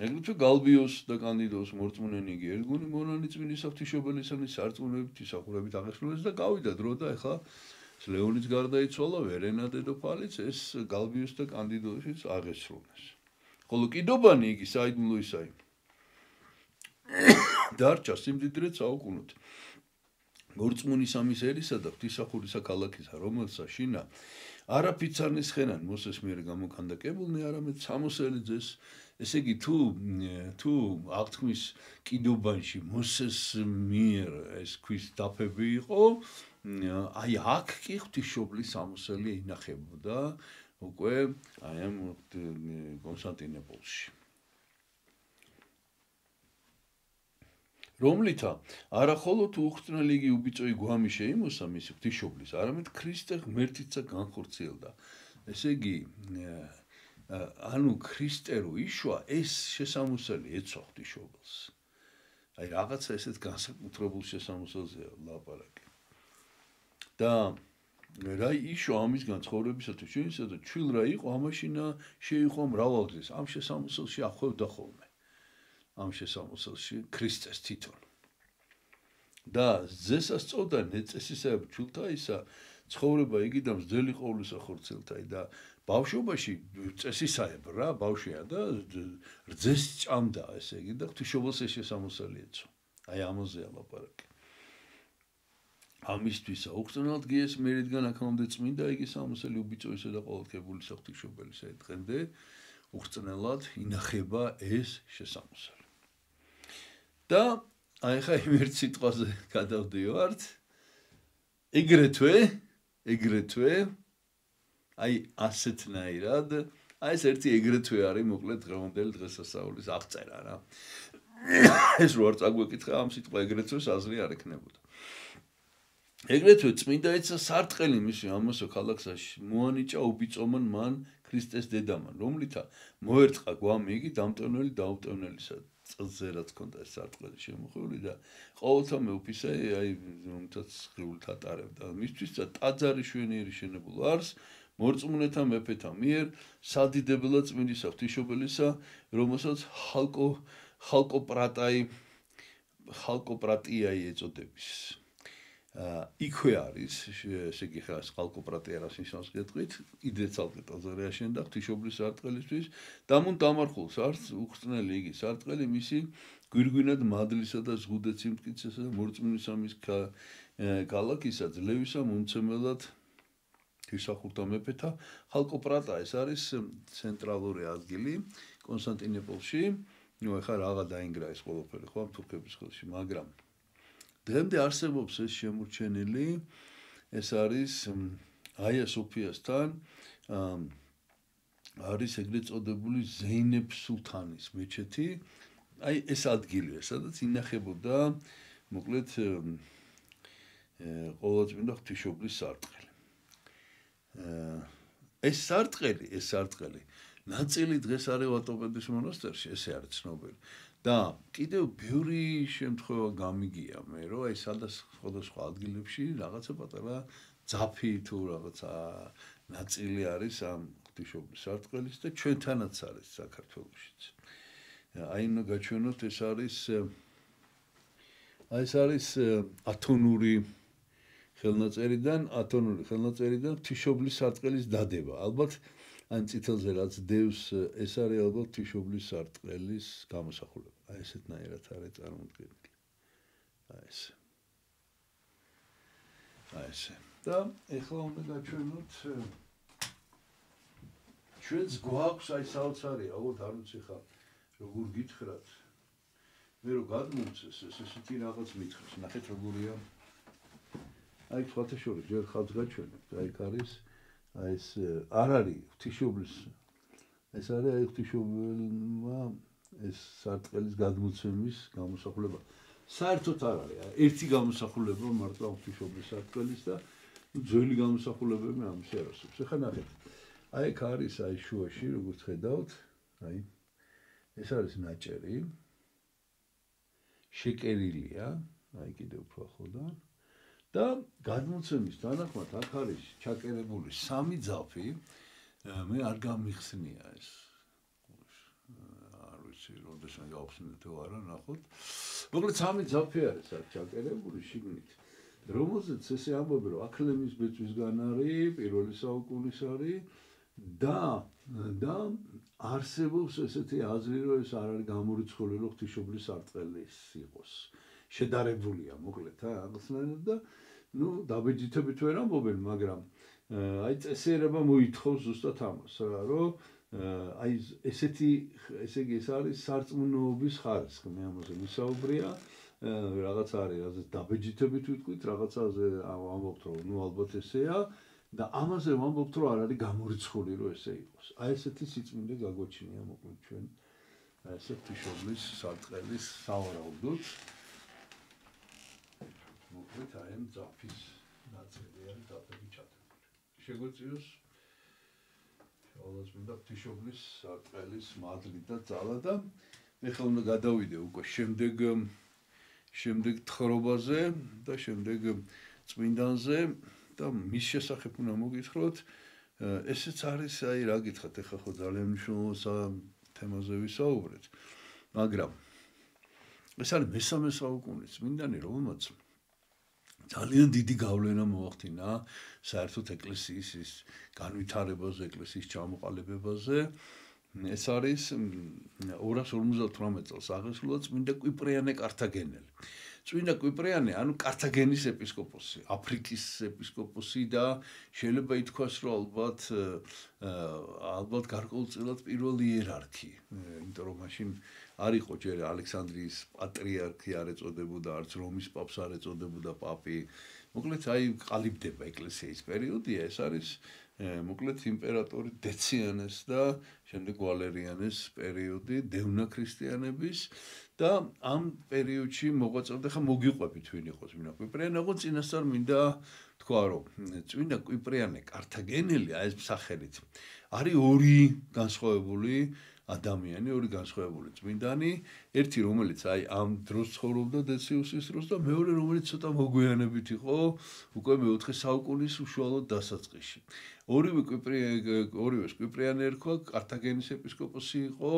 ეგრეთვე გალბიოს და კანდიდოს მორწმუნენი იგი ერთგუნი მონანი წმინდის ღვთისმშობელისანი სარწმუნოებით ისახურებით აღესრულეს და გავიდა დრო და ეხლა ლეონიც გარდაიცვალა ვერენა დედოფალიც ეს გალბიოს და კანდიდოსიც აღესრულეს ხოლო კიდობანი იგი საიდუმლო ისაი დარჩა სიმდიდრე საუკუნოდ მორწმუნის ამის ერისა და ღვთისმსახურისა ქალაქისა რომელსა შინა არაფრით არნის ხენან მოსეს მიერ გამოკანდაკებულნი არამედ სამოსელი ძეს ესე იგი თუ აღთქმის კიდობანში მოსეს მიერ ეს ქვის დაფები იყო აი აქ კი ღვთისმშობლის სამოსელი ინახებოდა უკვე აი ამ კონსტანტინოპოლში რომლითა არა ხოლო თუ უხრწნელი იგი უბიწოი გვამი შეიმოსა მისი ღვთისმშობლის არამედ ქრისტე ღმერთიცა განხორციელდა ესე იგი ანუ ქრისტე რო იშვა ეს შესამოსელი ეცვა ღვთისმშობელს აი რაღაცა ესეთ განსაკუთრებულ შესამოსელზეა ლაპარაკი და რა იშვა ამისგან ცხოვრებისათვის ჩვენისა და ჩვილ რა იყო ამაშინა შეიყო მრავალგზის ამ შესამოსელში ახვევდა ხოლმე ამ შესამოსელში ქრისტეს თვითონ და ზესას წოდა ნეწესისა ჩულთა ისა ცხოვრება იგი და მძელი ყოვლისა ხორცელთაი და ბავშვობაში წესისაებ რა ბავშვია და რძეს ჭამდა ესე იგი და ღვთისმშობელს ეს შესამოსელი ეცვა აი ამაზეა ლაპარაკი ამისთვისა უხრწნელად გიეს მერიდან აქამდე წმინდა იგი სამოსელი უბიწოისა და ყოველთქებულისა ღვთისმშობელისა დღემდე უხრწნელად ინახება ეს შესამოსელი და აი ხა იმ ერთ სიტყვაზე გადავდივართ ეგრეთვე აი ასეთნაირად აი ეს ერთი ეგრეთვე არის მოკლედ დღევანდელი დღესასწაულის აღწერა რა ეს რო არ წაგვეკითხა ამ სიტყვა ეგრეთვეს აზრი არ ექნებოდა ეგრეთვე წმინდა ეცა სარტყელი მისი ამასო ქალაქსაში მოანიჭა უბიწომან მან ქრისტეს დედამან რომლითა მოერწყა გვამი იგი დამტევნელი დაუტევნელისა წელზე რაც ქონდა ეს სარტყელი შემოხეული და ყოველთა მეუფისა აი რომთაც ღრულად ატარებდა მისთვის ტაძარი შვენიერი შენებულ არს მორწმუნეთა მეფეთა მიერ სადიდებელად წმინდისა ღვთისმშობელისა რომელსაც ხალკოპრატიაი ეწოდების იქვე არის, ესე იგი ხა ხალკოპრატია რას ნიშნავს გეტყვით, კიდე ცალკე ტაძარი აშენდა ღვთისმშობლის სარტყელისთვის და მუნ დამარხულს არც უხრწნელი იგი სარტყელი მისი გვირგვინად მადლისა და ზღუდეცი მტკიცესა და მორწმუნისა მის ქალაქისა ძლევისა მომცემელად თვისახურთა მეფეთა ხალკოპრატა ეს არის ცენტრალური ადგილი კონსტანტინოპოლში ნუ ეხლა რაღა დაინგრა ეს ყველაფერი ხო ამ თურქების ხელში მაგრამ დღემდე არსებობს ეს შემორჩენილი ეს არის აია სოფიასთან არის ეგრეთ წოდებული ზეინებ სულთანის მეჩეთი აი ეს ადგილია სადაც ინახებოდა მოკლედ ყოველწმინდა ღვთისმშობლის სარტყელი ეს სარტყელი ნაწილი დღეს არის ვატოპედის მონასტერში ესე არის ცნობილი და კიდევ ბევრი შემთხვევა გამიგია მე რომ აი სხვადასხვა ადგილებში რაღაცა პატარა ძაფი თუ რაღაცა ნაწილი არის ამ ღვთისმშობლის სარტყელის და ჩვენთანაც არის საქართველოშიც აი ნუ გაჩვენოთ ეს არის ათონური ხელნაწერიდან ღვთისმშობლის სარტყელის დადება ალბათ ან წითელზე რაც დევს ეს არის ალბათ ღვთისმშობლის სარტყელის გამოსახულება აი ესეთნაირად არის წარმოდგენილი აი ესე და ეხლა უნდა გაჩვენოთ ჩვენს გვაქვს აი საოცარი ალბათ არ ვიცი ხა როგორ გითხრათ მე რო გადმოვცეს ესეთი რაღაც მითხრს ნახეთ როგორია აი სხვათა შორის ჯერ ხალხს გაჩვენებთ აი არის აი ეს არ არის ღვთისმშობლის ეს არის აი ღვთისმშობელმა ეს სარტყელის გადმოცემის გამოსახულება საერთოდ არ არის ერთი გამოსახულება მარტო ღვთისმშობლის სარტყელის და ძველი გამოსახულებები ამის არასოდეს ეხლა ნახეთ აი ეგ არის აი შუაში როგორც ხედავთ აი ეს არის ნაჭერი შეკერილია აი კიდევ უფრო ახლოდან და გადმოცემის თანახმად აქ არის ჩაკერებული სამი ძაფი მე არ გამიხსნია ეს არ ვიცი როდესაც გავხსნით თუ არა ნახოთ მოკლედ სამი ძაფი არის აქ ჩაკერებული შიგნით რომელზეც ესე ამბობენ რომ აქლემის ბეწვისგან არის პირველი საუკუნის არის და არსებობს ესეთი აზრი რომ ეს არ არის გამორიცხული რომ ღვთისმშობლის სარტყელის იყოს შედარებულია მოკლედ აღსნენად და ნუ დაბეჯითებით ვერ ამბობენ მაგრამ აი წესიერება მოითხოვს ზუსტად ამას რომ აი ესეთი ესე იგი ეს არის სარწმუნოების ხარისხი მე ამაზე ვისაუბრია რაღაც არის ასე დაბეჯითებით ვიტყვით რაღაცაზე ამბობთ რომ ნუ ალბათ ესეა და ამაზე ვამბობთ რომ არ არის გამორიცხული რომ ესე იყოს აი ესეთი სიწმინდე გაგვაჩნია მოკლედ ჩვენ ესე ღვთისმშობლის სარტყელის სავარაუდოდ მოკლედ აი ამ ძაფის ნაწილი არის დაფები ჩატებული შეგვეციოს ყოველწმინდა ღვთისმშობლის სარტყელის მადლი და ძალა და მე ხელ უნდა გადავიდე უკვე შემდეგ თხრობაზე და შემდეგ წმინდანზე და მის შესახებ უნდა მოგითხროთ ესეც არის აი რა გითხრათ ეხლა ხო ძალიან მნიშვნელოვან თემაზე ვისაუბრეთ მაგრამ ეს არის მესამე საუკუნის წმინდანი რომელმაც ძალიან დიდი გავლენა მოახდინა საერთოდ ეკლესიის ის განვითარებაზე ეკლესიის ჩამოყალიბებაზე ეს არის 258 წელს აღესრულა წმინდა კვიპრიანე კართაგენელი წმინდა კვიპრიანე ანუ კართაგენის ეპისკოპოსი აფრიკის ეპისკოპოსი და შეიძლება ითქვას რომ ალბათ გარკვეულწილად პირველი იერარქი იმიტომ რომ მაშინ არ იყო ჯერ ალექსანდრიის პატრიარქი არ ეწოდებოდა არც რომის პაპს არ ეწოდებოდა პაპი მოკლედ აი ყალიბდება ეკლესიის პერიოდია ეს არის მოკლედ იმპერატორი დეციანეს და შემდეგ ვალერიანეს პერიოდი დევნა ქრისტიანების და ამ პერიოდში მოღვაწეობდა ხა მოგიყვებით ვინ იყო წმინდა კვიპრიანე ხო წინასწარ მინდა თქვა რომ წმინდა კვიპრიანე კართაგენელი აი ეს სახელით არის ორი განსხვავებული ადამიანი ორი განსხვავებული წმინდანი ერთი რომელიც აი ამ დროს ცხოვრობდა დეციუსის დროს და მეორე რომელიც ცოტა მოგვიანებით იყო უკვე მეოთხე საუკუნის უშუალოდ დასაწყისში ორივე კვიპრიანე ერქვა კართაგენის ეპისკოპოსი იყო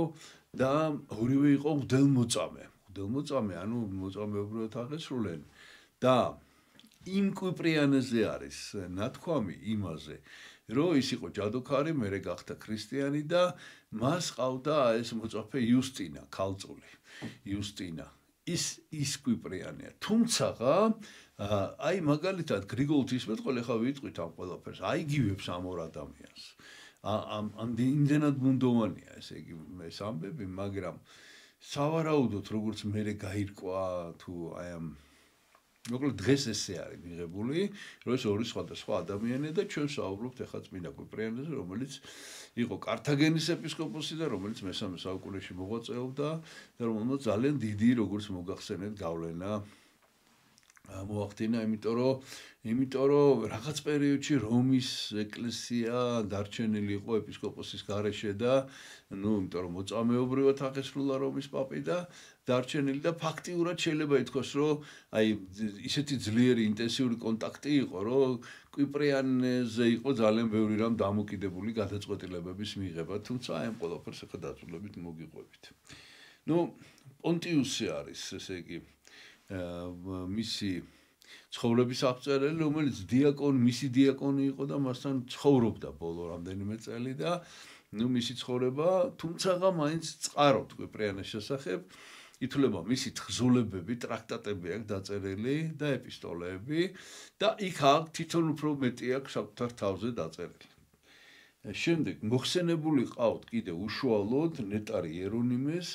და ორივე იყო მღვდელმოწამე ანუ მოწამეობრივად აღესრულენ და იმ კვიპრიანეზე არის ნათქვამი იმაზე, რომ ის იყო ჯადოქარი, მერე გახდა ქრისტიანი და მას ყავდა ეს მოწაფე იუსტინა, ქალწული. იუსტინა. ის კვიპრიანია. თუმცა აი მაგალითად გრიგოლ ღვთისმეტყველი ხა ვიტყვით ამ ყველაფერს, აიგივებს ამ ორ ადამიანს. ამ იმდენად ბუნდოვანია ესე იგი ეს ამბები, მაგრამ სავარაუდოდ როგორც მე გაირკვა თუ აი ამ მოკლედ დღეს ესე არის მიღებული, რომ ეს ორი სხვადასხვა ადამიანია და ჩვენ საუბრობთ ახლა წმინდა კვიპრიანეზე, რომელიც იყო კართაგენის ეპისკოპოსი და რომელიც მე-3 საუკუნეში მოღვაწეობდა და რომელმაც ძალიან დიდი როგორც მოგახსენეთ გავლენა მოახდინა, იმიტომ რომ რაღაც პერიოდში რომის ეკლესია დარჩენილი იყო ეპისკოპოსის გარეშე და იმიტომ რომ მოწამეობრივად აღესრულა რომის პაპი და დარჩენილი და ფაქტიურად შეიძლება ითქვას, რომ აი ისეთი ძლიერი ინტენსიური კონტაქტი იყო, რომ კვიპრიანეზე იყო ძალიან ბევრი რამ დამოკიდებული გადაწყვეტილებების მიღება, თუმცა აი ამ ყველაფერს ახლა დაწვრილებით მოგიყვებით. პონტიუსი არის, ესე იგი მისი ცხოვრების აღწერელი, რომელიც მისი დიაკონი იყო და მასთან ცხოვრობდა ბოლო რამდენიმე წელი და მისი ცხოვრება, თუმცა მაინც წყაროთ კვიპრიანეს შესახებ, ითვლება მისი თხზულებები, ტრაქტატები აქვს დაწერილი და ეპისტოლეები და იქ აქვს თვითონ უფრო მეტი აქვს საკუთარ თავზე დაწერილი. შემდეგ მოხსენებული ყავთ კიდე უშუალოდ ნეტარი იერონიმეს,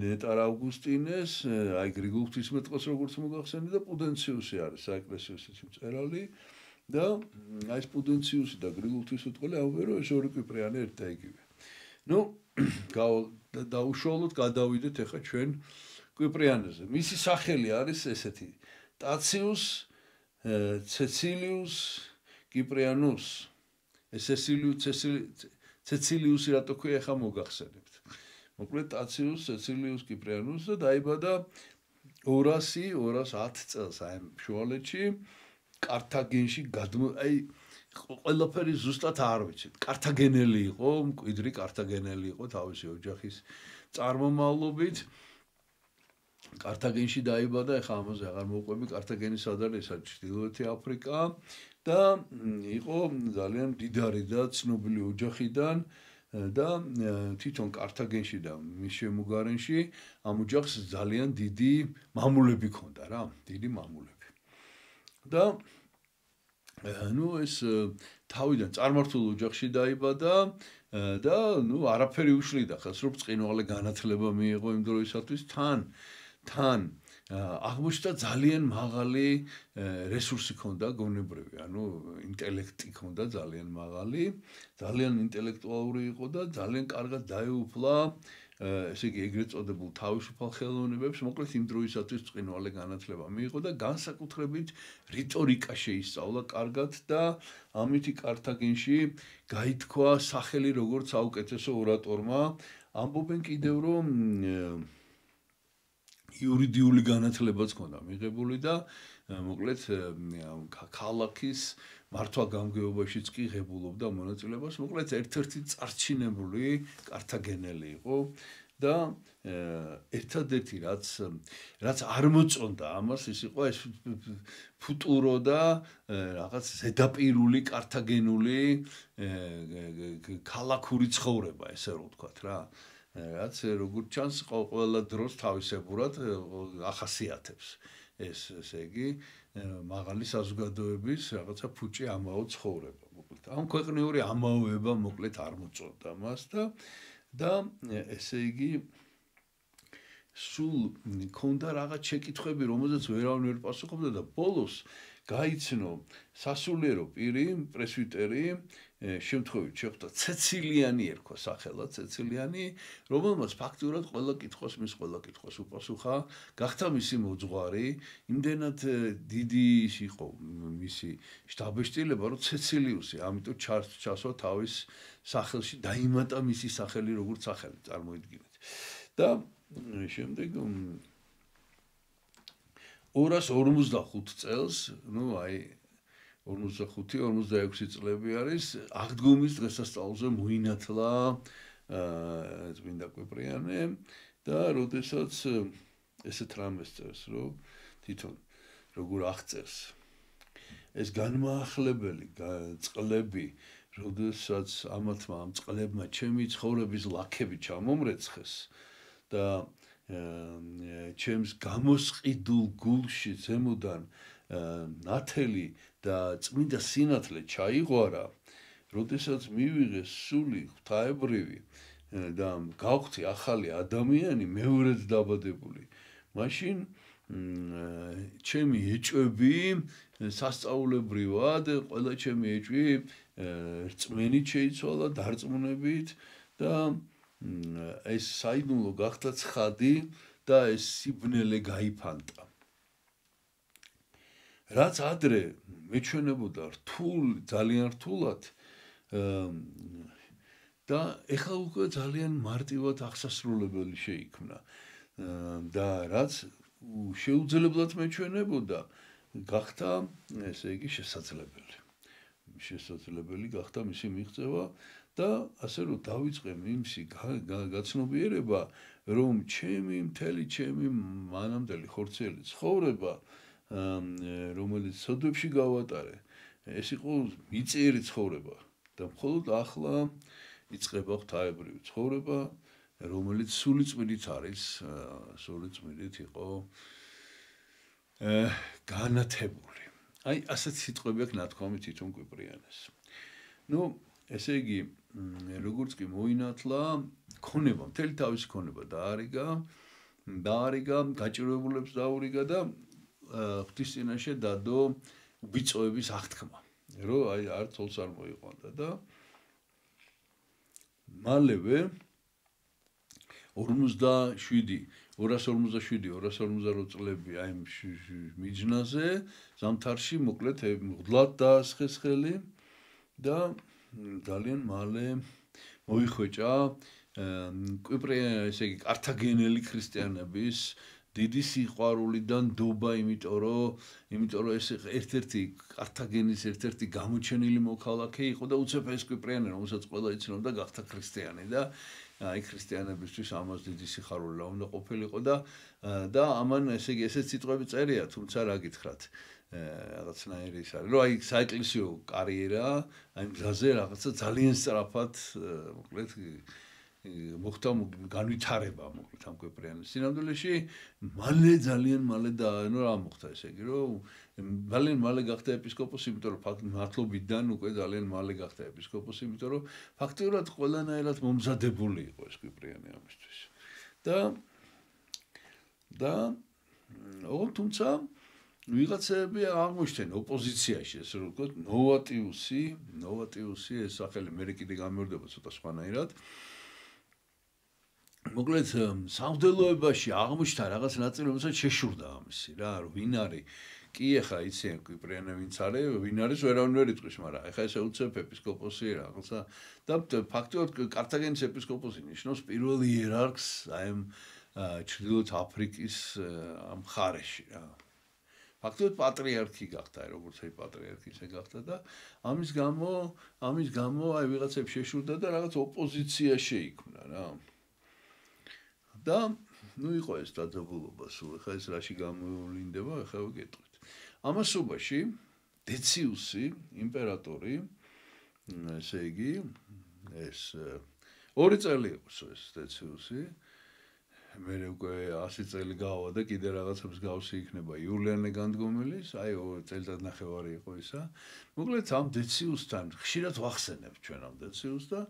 ნეტარ ავგუსტინეს, აი გრიგოლ ღვთისმეტყველს როგორც მოგახსენე და პუდენციუსი არის საეკლესიო მწერალი და აი ეს პუდენციუსი და გრიგოლ ღვთისმეტყველი ამბობენ, რომ ეს ორი კვიპრიანი ერთ და იგივე. უშუალოდ გადავიდეთ ახლა ჩვენ კვიპრიანეზე. მისი სახელი არის ესეთი: ტაციუს ცეცილიუს კიპრიანუს. ცეცილიუსი რატო ქვია ახლა მოგახსენებთ. მოკლედ ტაციუს ცეცილიუს კიპრიანუს და დაიბადა 210 წელს აი შუალედში კართაგენში აი ყველაფერი ზუსტად არ ვიცით. კართაგენელი იყო, მკვიდრი კართაგენელი იყო თავისი ოჯახის წარმომავლობით. კართაგენში დაიბადა, ეხლა ამაზე აღარ მოვყვები, კართაგენი სად არის, ეს არის ჩრდილოეთი აფრიკა და იყო ძალიან მდიდარი და ცნობილი ოჯახიდან და თვითონ კართაგენში და მის შემოგარენში ამ ოჯახს ძალიან დიდი მამულები ჰქონდა რა, დიდი მამულები. და ეს თავიდან წარმართულ ოჯახში დაიბადა და არაფერი უშლიდა ხელს, რომ ბრწყინვალე განათლება მიიღო იმ დროისათვის, თან აღმოჩნდა ძალიან მაღალი რესურსი ჰქონდა გონებრივი, ინტელექტი ჰქონდა ძალიან მაღალი, ძალიან ინტელექტუალური იყო და ძალიან კარგად დაეუფლა ესე იგი ეგრეთ წოდებულ თავისუფალ ხელოვნებებს, მოკლედ იმ დროისათვის ბრწყინვალე განათლება მიიღო და განსაკუთრებით რიტორიკა შეისწავლა კარგად და ამით კართაგენში გაითქვა სახელი როგორც საუკეთესო ორატორმა. ამბობენ კიდევ რომ იურიდიული განათლებაც ჰქონდა მიღებული და მოკლედ ქალაქის მართვა-გამგეობაშიც კი ღებულობდა მონაწილეობას, მოკლედ ერთ-ერთი წარჩინებული კართაგენელი იყო და ერთადერთი რაც არ მოწონდა ამას, ის იყო ეს ფუტურო და რაღაც ზედაპირული კართაგენული ქალაქური ცხოვრება, ესე რომ ვთქვათ რა. რაც როგორც ჩანს ყველა დროს თავისებურად ახასიათებს ესე იგი მაღალი საზოგადოების რაღაცა ფუჭი ამაო ცხოვრება მოკლედ ამ ქვეყნიური ამაოება მოკლედ არ მოწონდა მას და ესე იგი სულ ქონდა რაღაც შეკითხვები რომელზეც ვერავინ ვერ პასუხობდა და ბოლოს გაიცნო სასულიერო პირი პრესვიტერი შემთხვევით შეხვდა ცეცილიანი ერქვა სახელად ცეცილიანი რომელმაც ფაქტურად ყველა კითხვას უპასუხა გახდა მისი მოძღვარი იმდენად დიდი იყო მისი შტაბეშტილება რომ ცეცილიუსი ამიტომ ჩასვა თავის სახელში დაიმატა მისი სახელი როგორც სახელი წარმოიდგინეთ და შემდეგ 255 წელს აი 45-46 წლები არის აღდგომის დღესასწაულზე მოინათლა წმინდა კვიპრიანე და როდესაც ესეთ რამეს წერს რომ თვითონ როგორ აღწერს ეს განმაახლებელი წყლები, როდესაც ამათმა ამ წყლებმა ჩემი ცხოვრების ლაქები ჩამომრეცხეს და ჩემს გამოსყიდულ გულში ზემოდან ნათელი და წმინდა სინათლე ჩაიღვარა, როდესაც მივიღე სული ღვთაებრივი და გავხდი ახალი ადამიანი, მეორედ დაბადებული. მაშინ ჩემი ეჭვები სასწაულებრივად, ყველა ჩემი ეჭვი რწმენით შეიცვალა, დარწმუნებით და ეს საიდუმლო გახდა ცხადი და ეს სიბნელე გაიფანტა. რაც ადრე მეჩვენებოდა ძალიან რთულად და ეხლა უკვე ძალიან მარტივად აღსასრულებელი შეიქმნა და რაც შეუძლებლად მეჩვენებოდა გახდა ესე იგი შესაძლებელი გახდა მისი მიღწევა და ასე რომ დავიწყე იმისი გაცნობიერება რომ მთელი ჩემი მანამდელი ხორციელი ცხოვრება რომელიც სოდვებში გავატარე ეს იყო მიწიერი ცხოვრება და მხოლოდ ახლა იწყება ღვთაებრივი ცხოვრება რომელიც სული წმინდით არის სული წმინდით იყო განათებული აი ასეთ სიტყვები აქვს ნათქვამი თვითონ კვიპრიანეს ნუ ესე იგი როგორც კი მოინათლა ქონება მთელი თავის ქონება დაარიგა გაჭირვებულებს დაურიგა და ღვთის წინაშე დადო ბიწოების აღთქმა რომ აი არ თოლს არ მოიყვანდა და მალევე 248 წლები აი მიჯნაზე ზამთარში მოკლედ მღვდლად დაასხეს ხელი და ძალიან მალე მოიხვეჭა ესე იგი კართაგენელი ქრისტიანების დიდი სიყვარულიდან დობა იმიტომ რომ ეს ერთ-ერთი კართაგენის ერთ-ერთი გამოჩენილი მოქალაქე იყო და უცებ ეს კვიპრიანი რომელსაც ყველა იცნობდა გახდა ქრისტიანი და აი ქრისტიანებისთვის ამას დიდი სიხარული უნდა ყოფილიყო და ამან ესე იგი ესეც სიტყვები წერია თუმცა რა გითხრათ რაღაცნაირი ის არის რომ აი საეკლესიო კარიერა აი მზაზე რაღაცა ძალიან სწრაფად მოკლედ მოხდა განვითარება მოკლედ ამ კვიპრიანის სინამდვილეში ძალიან მალე და რა მოხდა ესე იგი რომ ძალიან მალე გახდა ეპისკოპოსი იმიტომ რომ მართლობიდან უკვე ძალიან მალე გახდა ეპისკოპოსი იმიტომ რომ ფაქტიურად ყველანაირად მომზადებული იყო ეს კვიპრიანი ამისთვის და თუმცა ვიღაცები აღმოჩნდნენ ოპოზიციაში ესე რომ ვთქვათ ნოვატიუსი ეს სახელი მე კიდე გამეორდება ცოტა სხვანაირად მოკლედ სამღვდელოებაში აღმოჩნდა რაღაც ნაწილი რომელსაც შეშურდა ამისი რა რომ ვინ არის კი ახლა იციან კვიპრიანი ვინც არის ვინ არის ვერავინ ვერ იტყვის მაგრამ ახლა ესე უცებ ეპისკოპოსი რაღაცა და ფაქტობრივად კართაგენის ეპისკოპოსი ნიშნავს პირველ იერარქს აი ამ ჩრდილოეთ აფრიკის ამ მხარეში რა ფაქტობრივად პატრიარქი გახდა როგორც აი პატრიარქი ისე გახდა და ამის გამო აი ვიღაცებს შეშურდა და რაღაც ოპოზიცია შეიქმნა რა და ნუ იყო ეს დაძაბულობა სულ ახლა ეს რაში გამოვლინდება ახლა ვიგეტყვით ამასობაში დეციუსი იმპერატორი ესე იგი ეს 2 წელი იყო ეს დეციუსი მე უკვე 100 წელი გავა და კიდე რაღაცებს გავსი იქნება იულიანე განდგომილის აი 2 წელიწადნახევარი იყო ისა მოკლედ ამ დეციუსთან ხშირად ვახსენებ ჩვენ ამ დეციუსს და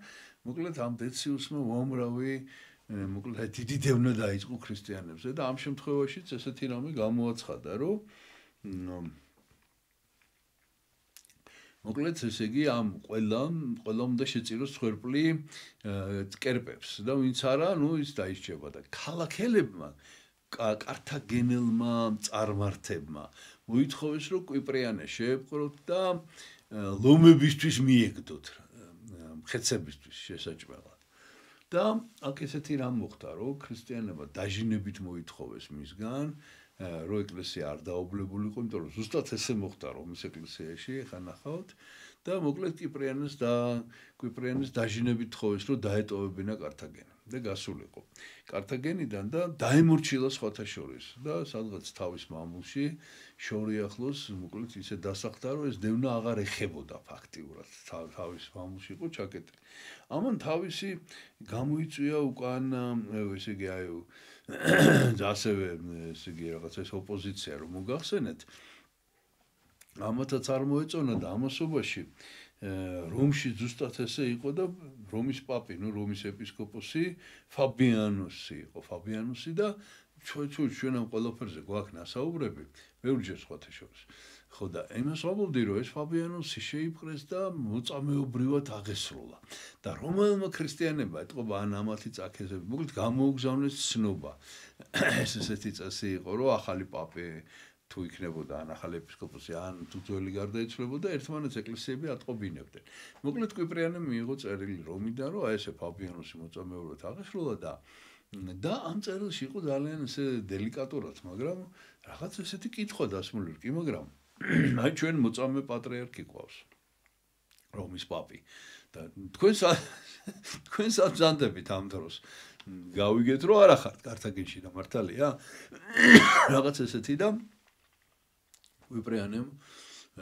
მოკლედ ამ დეციუსმა უამრავი მოკლედ დიდი დევნა დაიწყო ქრისტიანებზე და ამ შემთხვევაშიც ესეთი რამე გამოაცხადა რომ მოკლედ ესე იგი ამ ყველა უნდა შეწიროს ხვერპლი კერპებს და ვინც არა ნუ ის დაიჭება და ქალაქელებმა კართაგენელმა წარმართებმა მოითხოვეს რომ კვიპრიანე შეეპყროთ და ლომებისთვის მიეგდოთ მხეცებისთვის შესაჭმელად და აქ ესეთი რამ მოხდა რომ ქრისტიანებმა დაჟინებით მოითხოვეს მისგან რო ეკლესია არ დაობლებულიყო, იმიტომ რომ ზუსტად ესე მოხდა რომის ეკლესიაში, ეხლა ნახავთ და მოკლედ კვიპრიანის დაჟინებით თხოვეს, რომ დაეტოვებინა კართაგენა და გასულიყო კართაგენიდან და დაემორჩილა სხვათა შორის და სადღაც თავის მამულში შორიახლოს მოკლედ ისე დასახდა, რომ ეს დევნა აღარ ეხებოდა ფაქტიურად თავის მამულში იყო ჩაკეტილი. ამან თავისი გამოიწვია უკან ესე იგი აი ასევე ესე იგი რაღაც ეს ოპოზიცია რომ მოგახსენეთ ამათაც არ მოეწონა და ამასობაში რომში ზუსტად ესე იყო და რომის პაპი, რომის ეპისკოპოსი ფაბიანუსი იყო, ფაბიანუსი და ჩვენ ამ ყველაფერზე გვაქვს ნასაუბრები, ბევრჯერ სხვათა შორის. ხო და იმას ვამბობდი, რომ ეს ფაბიანუსი შეიპყრეს და მოწამეობრივად აღესრულა. და რომელმა ქრისტიანებმა ეთყობა ან ამათი წაქეზები, მოკლედ გამოუგზავნეს ცნობა. ეს ესეთი წესი იყო, რომ ახალი პაპი თუ იქნებოდა ან ახალი ეპისკოპოსი ან თუ ძველი გარდაიცვლებოდა, ერთმანეთს ეკლესიები ატყობინებდნენ. მოკლედ კვიპრიანემ მიიღო წერილი რომიდან, რომ აი ესე ფაბიანუსი მოწამეობრივად აღესრულა და ამ წერილში იყო ძალიან ესე დელიკატურად, მაგრამ რაღაც ესეთი კითხვა დასმული კი, მაგრამ აი ჩვენ მოწამე პატრიარქი ყავს. რომის პაპი და თქვენ საბრძანდებით ამ დროს გავიგეთ რომ არ ახართ კართაგენში და მართალია რაღაც ესეთი და კვიპრიანემ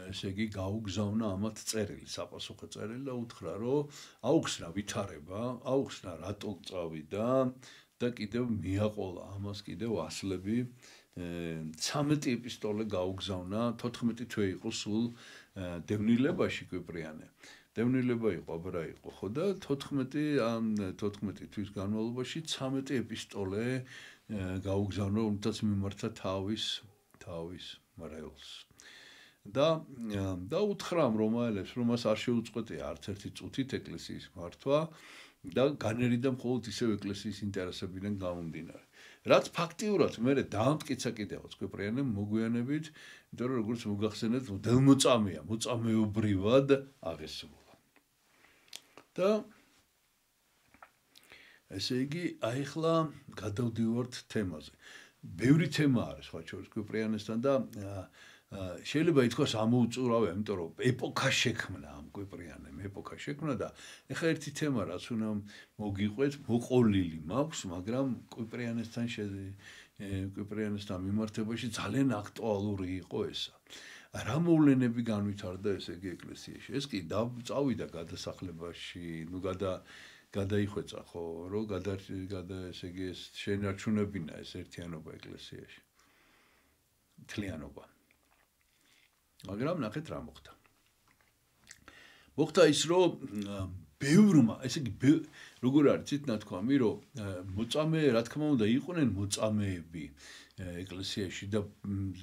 ესე იგი გაუგზავნა ამათ წერილი, საპასუხო წერილი და უთხრა რომ აუხსნა ვითარება, აუხსნა რატო წავიდა და კიდევ მიაყოლა ამას კიდევ ასლები 13 ეპისტოლე გაუგზავნა 14 თვე იყო სულ დევნილებაში კვიპრიანე. დევნილება იყო, აბრა იყო, ხო და 14 თვის განმავლობაში 13 ეპისტოლე გაუგზავნა, რომელთაც მიმართა თავის მრევლს. და უთხრა რომაელებს, რომ მას არ შეუწყვეტია არც ერთი წუთით ეკლესიის მართვა და განერიდა მხოლოდ ისევ ეკლესიის ინტერესებიდან გამომდინარე. რაც ფაქტიურად მე დაამტკიცა კიდევაც კვიპრიანემ მოგვიანებით, იმიტომ რომ როგორც მოგახსენეთ, დელმოწამეა, მოწამეობრივად აღესრულა. და ესე იგი, ახლა გადავდივართ თემაზე. ბევრი თემა არის სხვა შორის კვიპრიანესთან და შეიძლება ითქვას ამოუწურავია, იმიტომ რომ ეპოქა შექმნა ამ კვიპრიანემ, ეპოქა შექმნა და ეხლა ერთი თემა რაც უნდა მოგიყვეთ, მოყოლილი მაქვს, მაგრამ კვიპრიანესთან მიმართებაში ძალიან აქტუალური იყო ესა. რა მოვლენები განვითარდა ესე იგი ეკლესიაში? ეს კი წავიდა გადასახლებაში, გადაიხვეწა ხო, რომ ესე იგი ეს შენარჩუნებინა ეს ერთიანობა ეკლესიაში. მთლიანობა. მაგრამ ნახეთ რა მოხდა. მოხდა ის, რომ ბევრმა, ესე იგი როგორ არის ცით ნათქვამი, რომ მოწამე, რა თქმა უნდა, იყვნენ მოწამეები ეკლესიაში და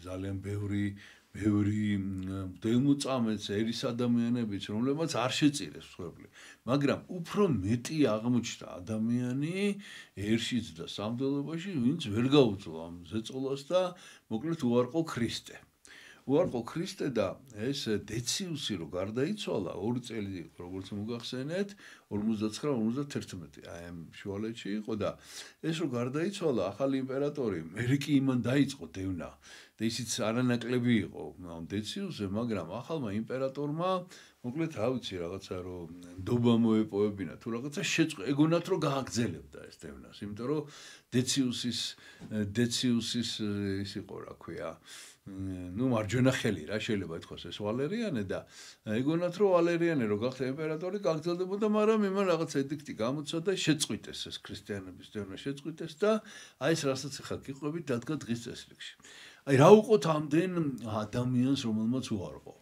ძალიან ბევრი დემოწამეც ერის ადამიანებიც, რომლებმაც არ შეწირეს მსხვერპლი. მაგრამ უფრო მეტი აღმოჩნდა ადამიანი ერშიც და სამდელობაში, ვინც ვერ გაუძლო ამ ზეწოლას და მოკლედ უარყო ქრისტე. უარყო ქრისტე და ეს დეციუსი რო გარდაიცვალა 2 წელი იყო, როგორც მოგახსენეთ, 59-51 აი ამ შუალედში იყო და ეს რო გარდაიცვალა ახალი იმპერატორი, მე კი იმან დაიწყო დევნა და ისიც არანაკლები იყო ამ დეციუსზე, მაგრამ ახალმა იმპერატორმა მოკლედ რა ვიცი რაღაცა რომ ნდობა მოეპოვებინა თუ რაღაცა შეწყო, ეგონათ რომ გააგრძელებდა ეს დევნას, იმიტომ რომ დეციუსის ის იყო რა ქვია მარჯვენა ხელი რა შეიძლება ითქვას ეს ვალერიანე და ეგონათ რომ ვალერიანე რო გახდა იმპერატორი გაგრძელდებოდა, მაგრამ იმან რაღაც ედიქტი გამოცა და შეწყვიტეს ეს ქრისტიანების დევნა შეწყვიტეს და აი ეს რასაც ახლა გიყვებით დადგა დღის წესრიგში. აი რა უყოთ ამდენ ადამიანს რომელმაც უარყო.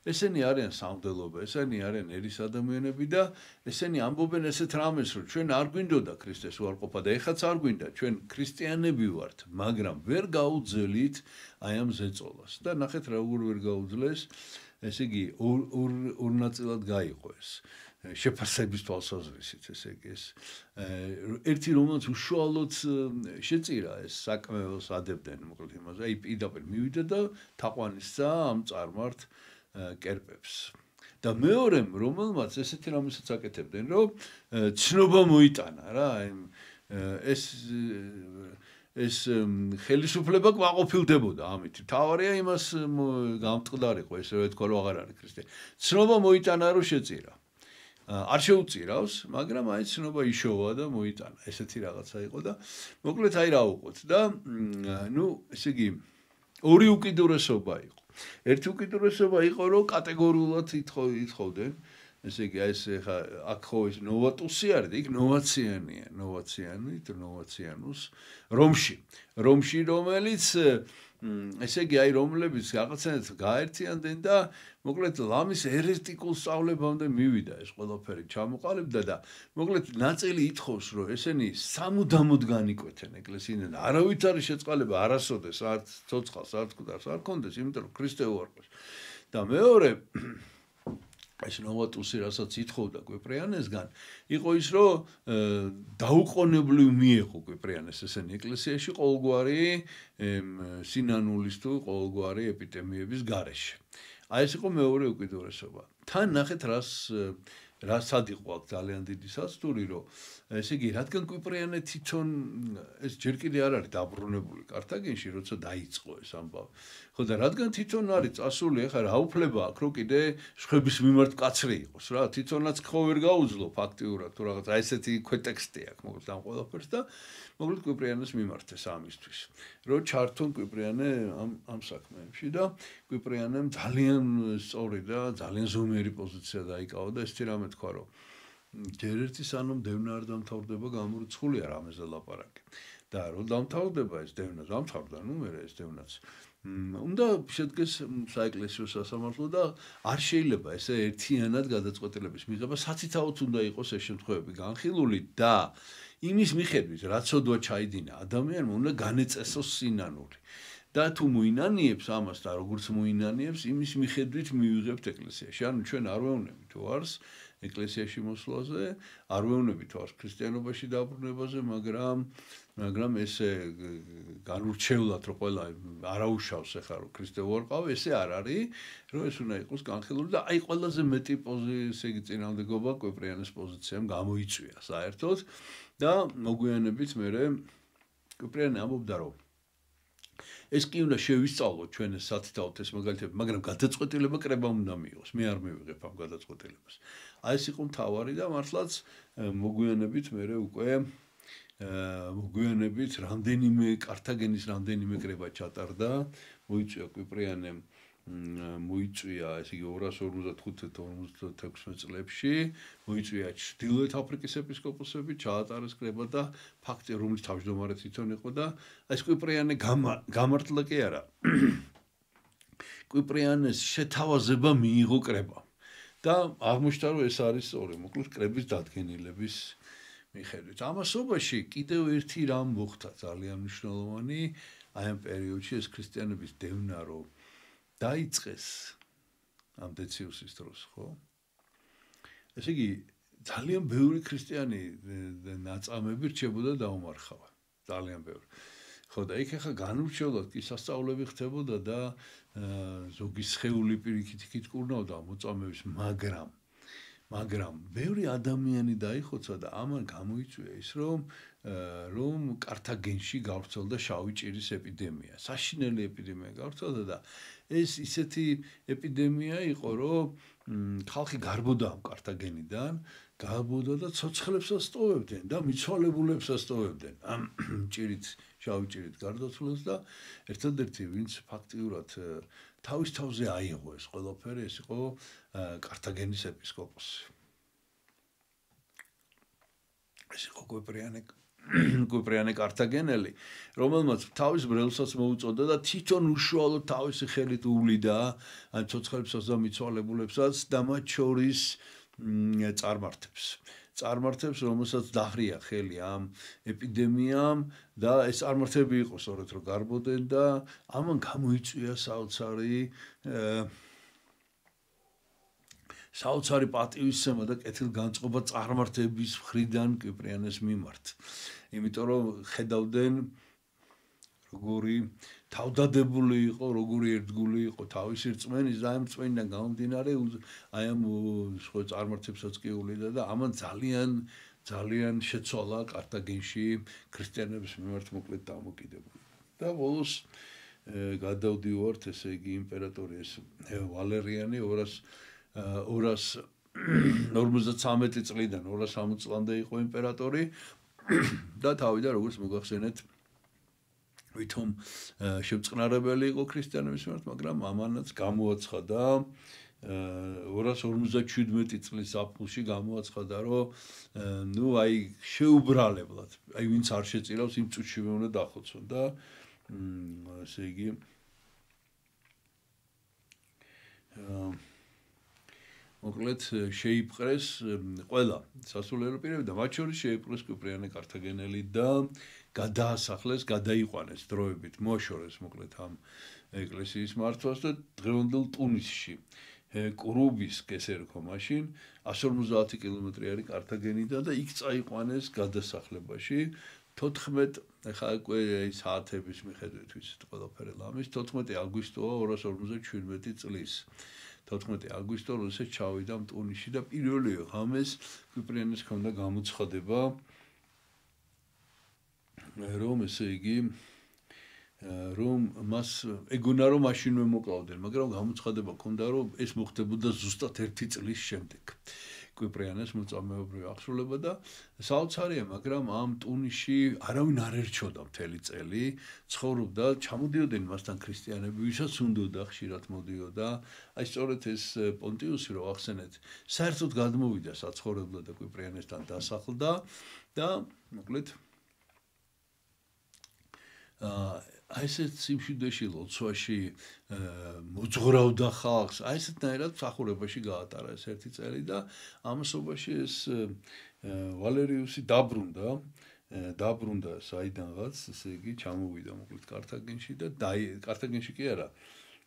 ესენი არიან სამღვდელობა, ესენი არიან ერის ადამიანები და ესენი ამბობენ ესეთ რამეს რომ ჩვენ არ გვინდოდა ქრისტეს უარყოფა და ეხაც არ გვინდა, ჩვენ ქრისტიანები ვართ, მაგრამ ვერ გაუძელით აი ამ ზეწოლას. და ნახეთ როგორ ვერ გაუძლეს, ესე იგი ორ ნაწილად გაიყო ეს. შეფასების თვალსაზრისით ესე იგი ეს ერთი რომელსაც უშუალოდ შეწირა ეს საკმეოს ადებდნენ მოკლედ იმაზე აი პირდაპირ მივიდა და თაყვანისცა ამ წარმართ კერპებს და მეორემ რომელმაც ესეთი რამესაც აკეთებდნენ რომ ცნობა მოიტანა რა ეს ხელისუფლება კმაყოფილდებოდა ამით. თავარია იმას გამტყდარიყო, ესე რომ ეთქვა, რომ აღარ არის ქრისტიანი. ცნობა მოიტანა, რომ შეწირა. არ შეუწირავს, მაგრამ აი ცნობა იშოვა და მოიტანა. ესეთი რაღაცა იყო და მოკლედ აი რა უყოთ და ნუ ესე იგი ორი უკიდურესობა იყო. ერთი უკიდურესობა იყო, რომ კატეგორიულად ითხოვდნენ, ესე იგი აი ეს ხა აქ ხო ეს ნოვატუსი არის და იქ ნოვაციანია, ნოვაციანუს რომში რომელიც ესე იგი აი რომლებიც რაღაცნაირად გაერთიანდნენ და მოკლედ ლამის ერეტიკულ სწავლებამდე მივიდა ეს ყველაფერი ჩამოყალიბდა და მოკლედ ნაწილი ითხოვს რომ ესენი სამუდამოდ განიკვეთენ ეკლესიიდან არავით არის შეწყალება არასოდეს არც ცოცხალს არც მკვდარს არ კონდეს იმიტომ რომ ქრისტე უარყვეს და მეორე ეს ნოვატუსი რასაც ითხოვდა კვიპრიანესგან იყო ის რომ დაუყოვნებლივ მიეღო კვიპრიანეს ესენი ეკლესიაში ყოველგვარი სინანულის თუ ყოველგვარი ეპიდემიების გარეშე აი ეს იყო მეორე უკიდურესობა თან ნახეთ რა სად იყო აქ ძალიან დიდი სასტური რომ ესე იგი რადგან კვიპრიანე თვითონ ეს ჯერ კიდე არ არის დაბრუნებული კართაგენში როცა დაიწყო ეს ამბავი ხო და რადგან თვითონ არის წასული ახლა რა უფლება აქვს რომ კიდე შხების მიმართ კაცრი იყოს რა თვითონაც ხო ვერ გაუძლო ფაქტიურად თუ რაღაც აი ესეთი ქვეტექსტი აქვს მოკლედ ამ ყველაფერს და მოკლედ კვიპრიანეს მიმართეს ამისთვის რომ ჩართონ კვიპრიანე ამ საქმეებში და კვიპრიანემ ძალიან სწორი და ძალიან ზომიერი პოზიცია დაიკავა და ესეთი რამე თქვა რომ ჯერ ერთი სანამ დევნა არ დამთავრდება გამორიცხულია რამეზე ლაპარაკი და რომ დამთავრდება ეს დევნა დამთავრდა ნუ მე ეს დევნაც უნდა შედგეს საეკლესიო სასამართლო და არ შეიძლება ესე ერთიანად გადაწყვეტილების მიღება საცითაოდ უნდა იყოს ეს შემთხვევები განხილული და იმის მიხედვით რაც ოდვა ჩაიდინა ადამიანმა უნდა განეწესოს სინანული და თუ მოინანიებს ამას და როგორც მოინანიებს იმის მიხედვით მივიღებთ ეკლესიაში ანუ ჩვენ არ ვეუბნებით თუ არს ეკლესიაში მოსვლაზე არ ვეუბნებით თუ არს ქრისტიანობაში დაბრუნებაზე მაგრამ ესე განურჩევლად რომ ყველა არაუშავს ახლა რომ ქრისტე უარყავ ესე არ არის რომ ეს უნდა იყოს განხილული და აი ყველაზე მეტი ესე იგი წინააღმდეგობა კვიპრიანეს პოზიციამ გამოიწვია საერთოდ და მოგვიანებით მე კვიპრიანე ამბობდა რომ ეს კი უნდა შევისწავლოთ ჩვენ ეს სათითაოდ ეს მაგალითები, მაგრამ გადაწყვეტილება კრებამ უნდა მიიღოს. მე არ მივიღებ ამ გადაწყვეტილებას. აი ეს იყო მთავარი და მართლაც მოგვიანებით მე უკვე მოგვიანებით რამდენიმე კართაგენის რამდენიმე კრება ჩატარდა, მოიწვია კვიპრიანემ მოიწვია ესე იგი 255-56 წლებში მოიწვია ჩრდილოეთ აფრიკის ეპისკოპოსები ჩაატარეს კრება და ფაქტი რომლის თავმჯდომარე თვითონ იყო და ეს კვიპრიანე გამართლა კი არა კვიპრიანეს შეთავაზება მიიღო კრება და აღმოჩნდა რომ ეს არის სწორი მოკლედ კრების დადგენილების მიხედვით ამასობაში კიდევ ერთი რამ მოხდა ძალიან მნიშვნელოვანი აი ამ პერიოდში ეს ქრისტიანების დევნა რომ დაიწყეს ამ დეციუსის დროს, ხო? ესე იგი, ძალიან ბევრი ქრისტიანი ნაწამები რჩებოდა დაუმარხავა. ძალიან ბევრი. ხო და იქ ახლა განურჩევლად კი სასწაულები ხდებოდა და ზოგი სხეული პირიქით კურნავდა მოწამეებს, მაგრამ ბევრი ადამიანი დაიხოცა და ამან გამოიწვია ის რომ კართაგენში გავრცელდა შავი ჭირის ეპიდემია, საშინელი ეპიდემია გავრცელდა და ეს ისეთი ეპიდემია იყო, რომ ხალხი გარბოდა ამ კართაგენიდან, გარბოდა და ცოცხლებსაც სტოვებდნენ და მიცვალებულებსაც სტოვებდნენ ამ ჭირით, შავი ჭირით გარდაცვლილს და ერთადერთი ვინც ფაქტიურად თავის თავზე აიღო ეს ყველაფერი, ეს იყო კართაგენის ეპისკოპოსი. ეს იყო კვიპრიანე კართაგენელი, რომელმაც თავის ბრელსაც მოუწოდა და თვითონ უშუალოდ თავისი ხელით უვლიდა ამ ცოცხლებსაც და მიცვალებულებსაც და მათ შორის წარმართებს, რომელსაც დახრია ხელი ამ ეპიდემიამ და ეს წარმართები იყო სწორედ რომ გარბოდნენ და ამან გამოიწვია საოცარი პატივისცემა და კეთილგანწყობა წარმართების მხრიდან კვიპრიანეს მიმართ. იმიტომ რომ ხედავდნენ როგორი თავდადებული იყო, როგორი ერთგული იყო თავისი რწმენის და ამ რწმენიდან გამომდინარე აი ამ სხვა წარმართებსაც კი უვლიდა და ამან ძალიან შეცვალა კართაგენში ქრისტიანების მიმართ მოკლედ დამოკიდებული. და ბოლოს გადავდივართ, ესე იგი იმპერატორი ეს ვალერიანი 253 წლიდან 260 წლამდე იყო იმპერატორი და თავიდან როგორც მოგახსენეთ ვითომ შემწყნარებელი იყო ქრისტიანების მიმართ, მაგრამ ამანაც გამოაცხადა 257 წლის ზაფხულში გამოაცხადა, რომ ნუ აი შეუბრალებლად, აი ვინც არ შეწირავს იმ წუთშივე უნდა დახოცონ და ესე იგი მოკლედ შეიპყრეს ყველა სასულიერო პირები და მათ შორის შეიპყრეს კვიპრიანი კართაგენელი და გადაასახლეს, გადაიყვანეს დროებით, მოაშორეს მოკლედ ამ ეკლესიის მართვას და დღევანდელ ტუნისში კრუბის კესერქო მაშინ 150 კილომეტრი არის კართაგენიდან და იქ წაიყვანეს გადასახლებაში 14 ეხლა ეს საათების მიხედვით ვიცით ყველაფერი ლამის 14 აგვისტოა 257 წლის 14 აგვისტო როდესაც ჩავიდა ტუნისში და პირველი ღამეს კვიპრიანეს ჰქონდა გამოცხადება რომ ესე იგი რომ მას ეგონა რომ მაშინვე მოკლავდნენ, მაგრამ გამოცხადება ჰქონდა რომ ეს მოხდებოდა ზუსტად 1 წლის შემდეგ. კვიპრიანეს მოწამეობრივი აღსრულება და საოცარია, მაგრამ ამ ტუნისში არავინ არ ერჩოდა მთელი წელი, ცხოვრობდა, ჩამოდიოდნენ მასთან ქრისტიანები, ვისაც უნდოდა ხშირად მოდიოდა. აი სწორედ ეს პონტიუსი რო ახსენეთ, საერთოდ გადმოვიდა საცხოვრებლად და კვიპრიანესთან დასახლდა და მოკლედ აი ესეთ სიმშვიდეში ლოცვაში მოძღრავდა ხალხს, აი ესეთნაირად მსახურებაში გაატარა ეს 1 წელი და ამასობაში ეს ვალერიუსი დაბრუნდა საიდანღაც, ესე იგი ჩამოვიდა მოკლედ კართაგენში და კართაგენში კი არა,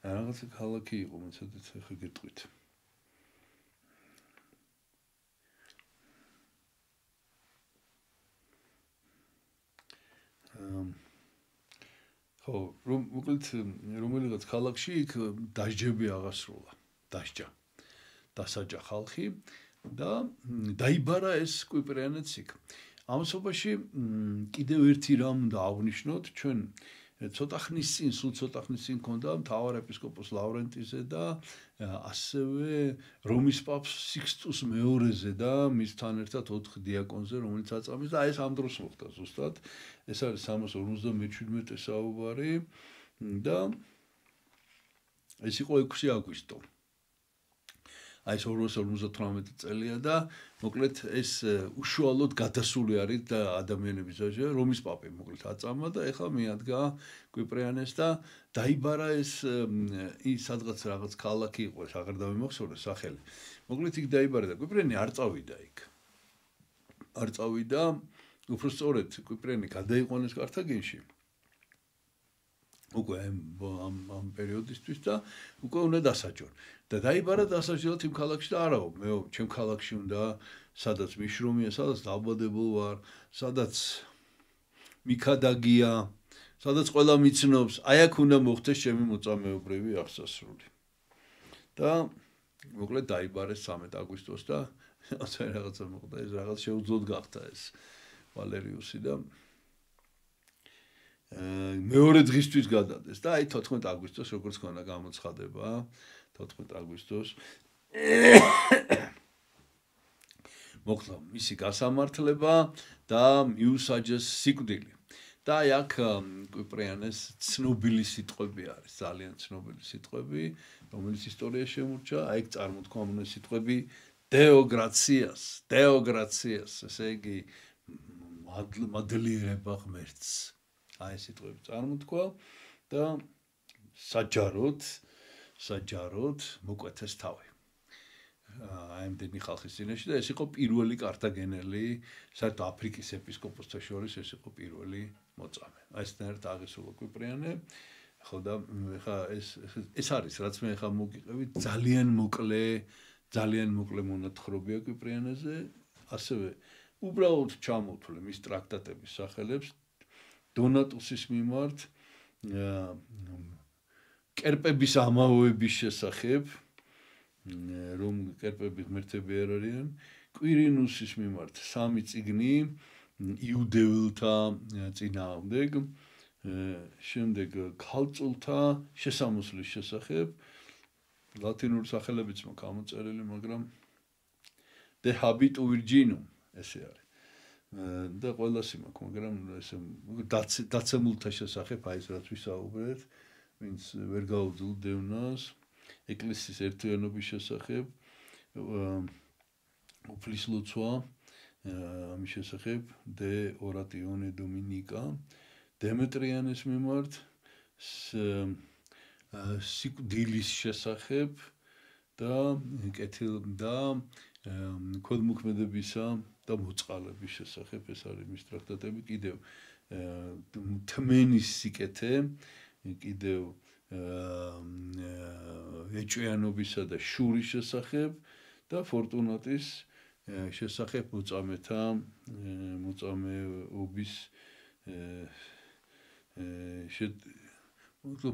რაღაცა ქალაქი იყო, მეცადეთ ხე გეტყვით. ხო, მოკლედ რომელიღაც ქალაქში იქ დასჯები აღასრულა, დასაჯა ხალხი და დაიბარა ეს კვიპრიანეც იქ. ამასობაში კიდევ ერთი რამ უნდა აღვნიშნოთ, ჩვენ ცოტა ხნის წინ ქონდა მთავარ ეპისკოპოს ლავრენტიზე და ასევე რომის პაპს სიქსტუს მეორეზე და მისთან ერთად 4 დიაკონზე, რომელიც აწამეს და ეს ამ დროს მოხდა ზუსტად. ეს არის 357 საუბარი და ეს იყო 6 აგვისტო. აი ეს 258 წელია და მოკლედ ეს უშუალოდ გადასული არის და ადამიანების ჟე რომის პაპი მოკლედ აწამა და ეხლა მიადგა კვიპრიანეს და დაიბარა ეს სადღაც რაღაც ქალაქი იყო, აღარ დავიმახსოვრე სახელი. მოკლედ იქ დაიბარა და კვიპრიანი არ წავიდა იქ. არ წავიდა, უფრო სწორედ კვიპრიანი გადაიყვანეს კართაგენში. უკვე ამ პერიოდისთვის და უკვე უნდა დასაჯონ. და დაიბარა დასაჯდათ იმ ქალაქში და არაო, მეო, ჩემ ქალაქში უნდა, სადაც მიშრომია, სადაც დავბადებულ ვარ, სადაც მიქადაგია, სადაც ყველა მიცნობს, აი აქ უნდა მოხდეს ჩემი მოწამეობრივი აღსასრული. და მოკლედ დაიბარეს 13 აგვისტოს და რაღაცა მოხდა, ეს რაღაც შეუძლოდ გახდა ეს ვალერიუსი და მეორე დღისთვის გადადეს და აი 14 აგვისტოს როგორც ქონდა გამოცხადება 14 აგვისტოს მოხდა მისი გასამართლება და მიუსაჯეს სიკვდილი და აი აქ კვიპრიანეს ცნობილი სიტყვები არის, ძალიან ცნობილი სიტყვები, რომელიც ისტორიაში შემორჩა, აი ეგ წარმოთქვა ამ სიტყვები დეოგრაციას, ესე იგი მადლიერება ღმერთს. აი ეს სიტყვები წარმოთქვა და საჯაროდ მოკვეთეს თავი. აი ამდენი ხალხის წინაშე და ეს იყო პირველი კართაგენელი, საერთოდ აფრიკის ეპისკოპოსთა შორის ეს იყო პირველი მოწამე. აი ესნაირად აღესრულა კვიპრიანე. ხო და ეხა ეს არის, რაც მე ეხა მოგიყევით, ძალიან მოკლე მონათხრობია კვიპრიანეზე, ასევე უბრალოდ ჩამოთვლე მის ტრაქტატების სახელებს დონატუსის მიმართ კერპების ამაოების შესახებ, რომ კერპები ღმერთები არ არიან, კვირინუსის მიმართ 3 წიგნი იუდეველთა წინააღმდეგ, შემდეგ ქალწულთა შესამოსლის შესახებ, ლათინური სახელებიც მაქვს ამოწერილი, მაგრამ De habitu virginum ესე არის. და ყველასი მაქვს, მაგრამ ესე დაცემულთა შესახებ აი ეს რაც ვისაუბრეთ, ვინც ვერ გაუძლო დევნას, ეკლესიის ერთიანობის შესახებ, უფლის ლოცვა, ამის შესახებ, De oratione dominica, დემეტრიანეს მიმართ, სიკვდილის შესახებ და ქველმოქმედებისა და მოწყალების შესახებ, ეს არის მის ტრაქტატები, კიდევ თმენის სიკეთე, კიდევ ეჭვიანობისა და შურის შესახებ და ფორტუნატის შესახებ მოწამეობის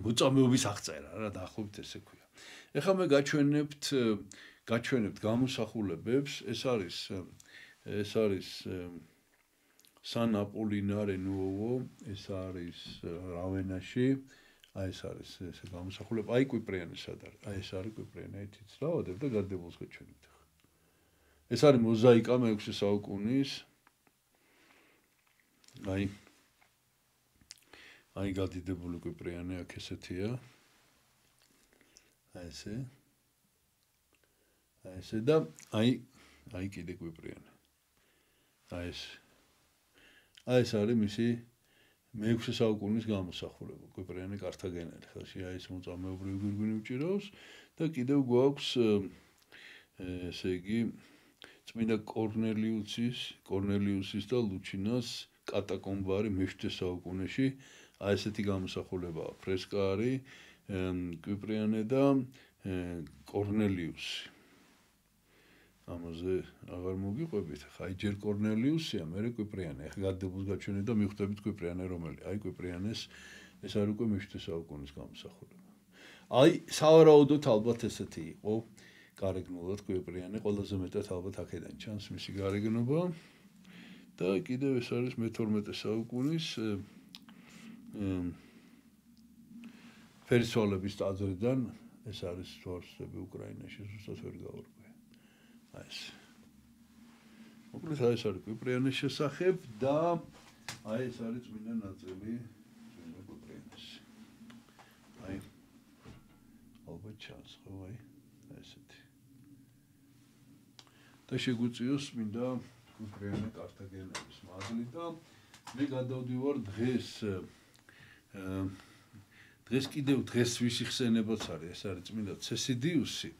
მოწამეობის აღწერა რა დაახლოებით ესე ქვია. ეხლა მე გაჩვენებთ გამოსახულებებს, ეს არის San Apollinare Nuovo, ეს არის რავენაში, აი ეს არის ესე გამოსახულება, აი კვიპრიანეს სად არის, აი ეს არის კვიპრიანი, აი თიც დავადებ და გარდებულს გაჩვენებთ ახლა. ეს არის მოზაიკა მე-6 საუკუნის, აი გადიდებული კვიპრიანი აქ ესეთია, აი ესე და აი კიდე კვიპრიანი. აი ეს არის მისი მე-6 საუკუნის გამოსახულება, კვიპრიანი კართაგენელი, ხელში აი ეს მოწამეობრივი გვირგვინი უჭირავს და კიდევ გვაქვს ესე იგი წმინდა კორნელიუსის და ლუჩინას კატაკომბა არის მე-7 საუკუნეში, აი ესეთი გამოსახულებაა, ფრესკა არის კვიპრიანე და კორნელიუსი. ამაზე აღარ მოგიყვებით, აი ჯერ კორნელიუსია, მერე კვიპრიანი, ახლა გადდებულს გაჩვენეთ და მივხვდებით კვიპრიანი რომელი. აი კვიპრიანეს ეს არის უკვე მე-7 საუკუნის გამოსახულება. აი სავარაუდოდ ალბათ ესეთი იყო გარეგნულად კვიპრიანი, ყველაზე მეტად ალბათ აქედან ჩანს მისი გარეგნობა და კიდევ ეს არის მე-12 საუკუნის ფერისვალების ტაძრიდან, ეს არის თორსები უკრაინაში, ზუსტად ვერ გავარკვევ. აი ეს. მოკლედ აი ეს არის კვიპრიანეს შესახებ და აი ეს არის წმინდა ნაწილი წმინდა კვიპრიანეს. აი ალბათ ჩანს ხო აი ესეთი. და შეგვიწიოს წმინდა კვიპრიანი კართაგენელის მადლი და მე გადავდივარ დღეს კიდევ დღეს ვისი ხსენებაც არის, ეს არის წმინდა ცესიდიუსი.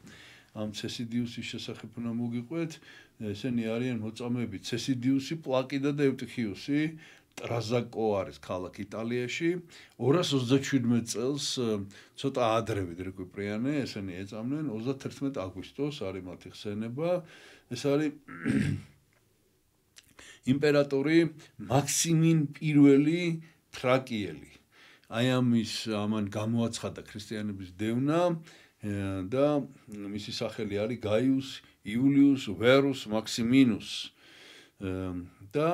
ამ ცესიდიუსის შესახებ უნდა მოგიყვეთ, ესენი არიან მოწამეები ცესიდიუსი, პლაკიდა და ევტიქიუსი, ტრაზაკო არის ქალაქ იტალიაში, 227 წელს, ცოტა ადრე ვიდრე კვიპრიანე, ესენი ეწამნენ 31 აგვისტოს არის მათი ხსენება, ეს არის იმპერატორი მაქსიმინ პირველი თრაკიელი. აი ამან გამოაცხადა ქრისტიანების დევნა და მისი სახელი არის გაიუს იულიუს ვერუს მაქსიმინუს და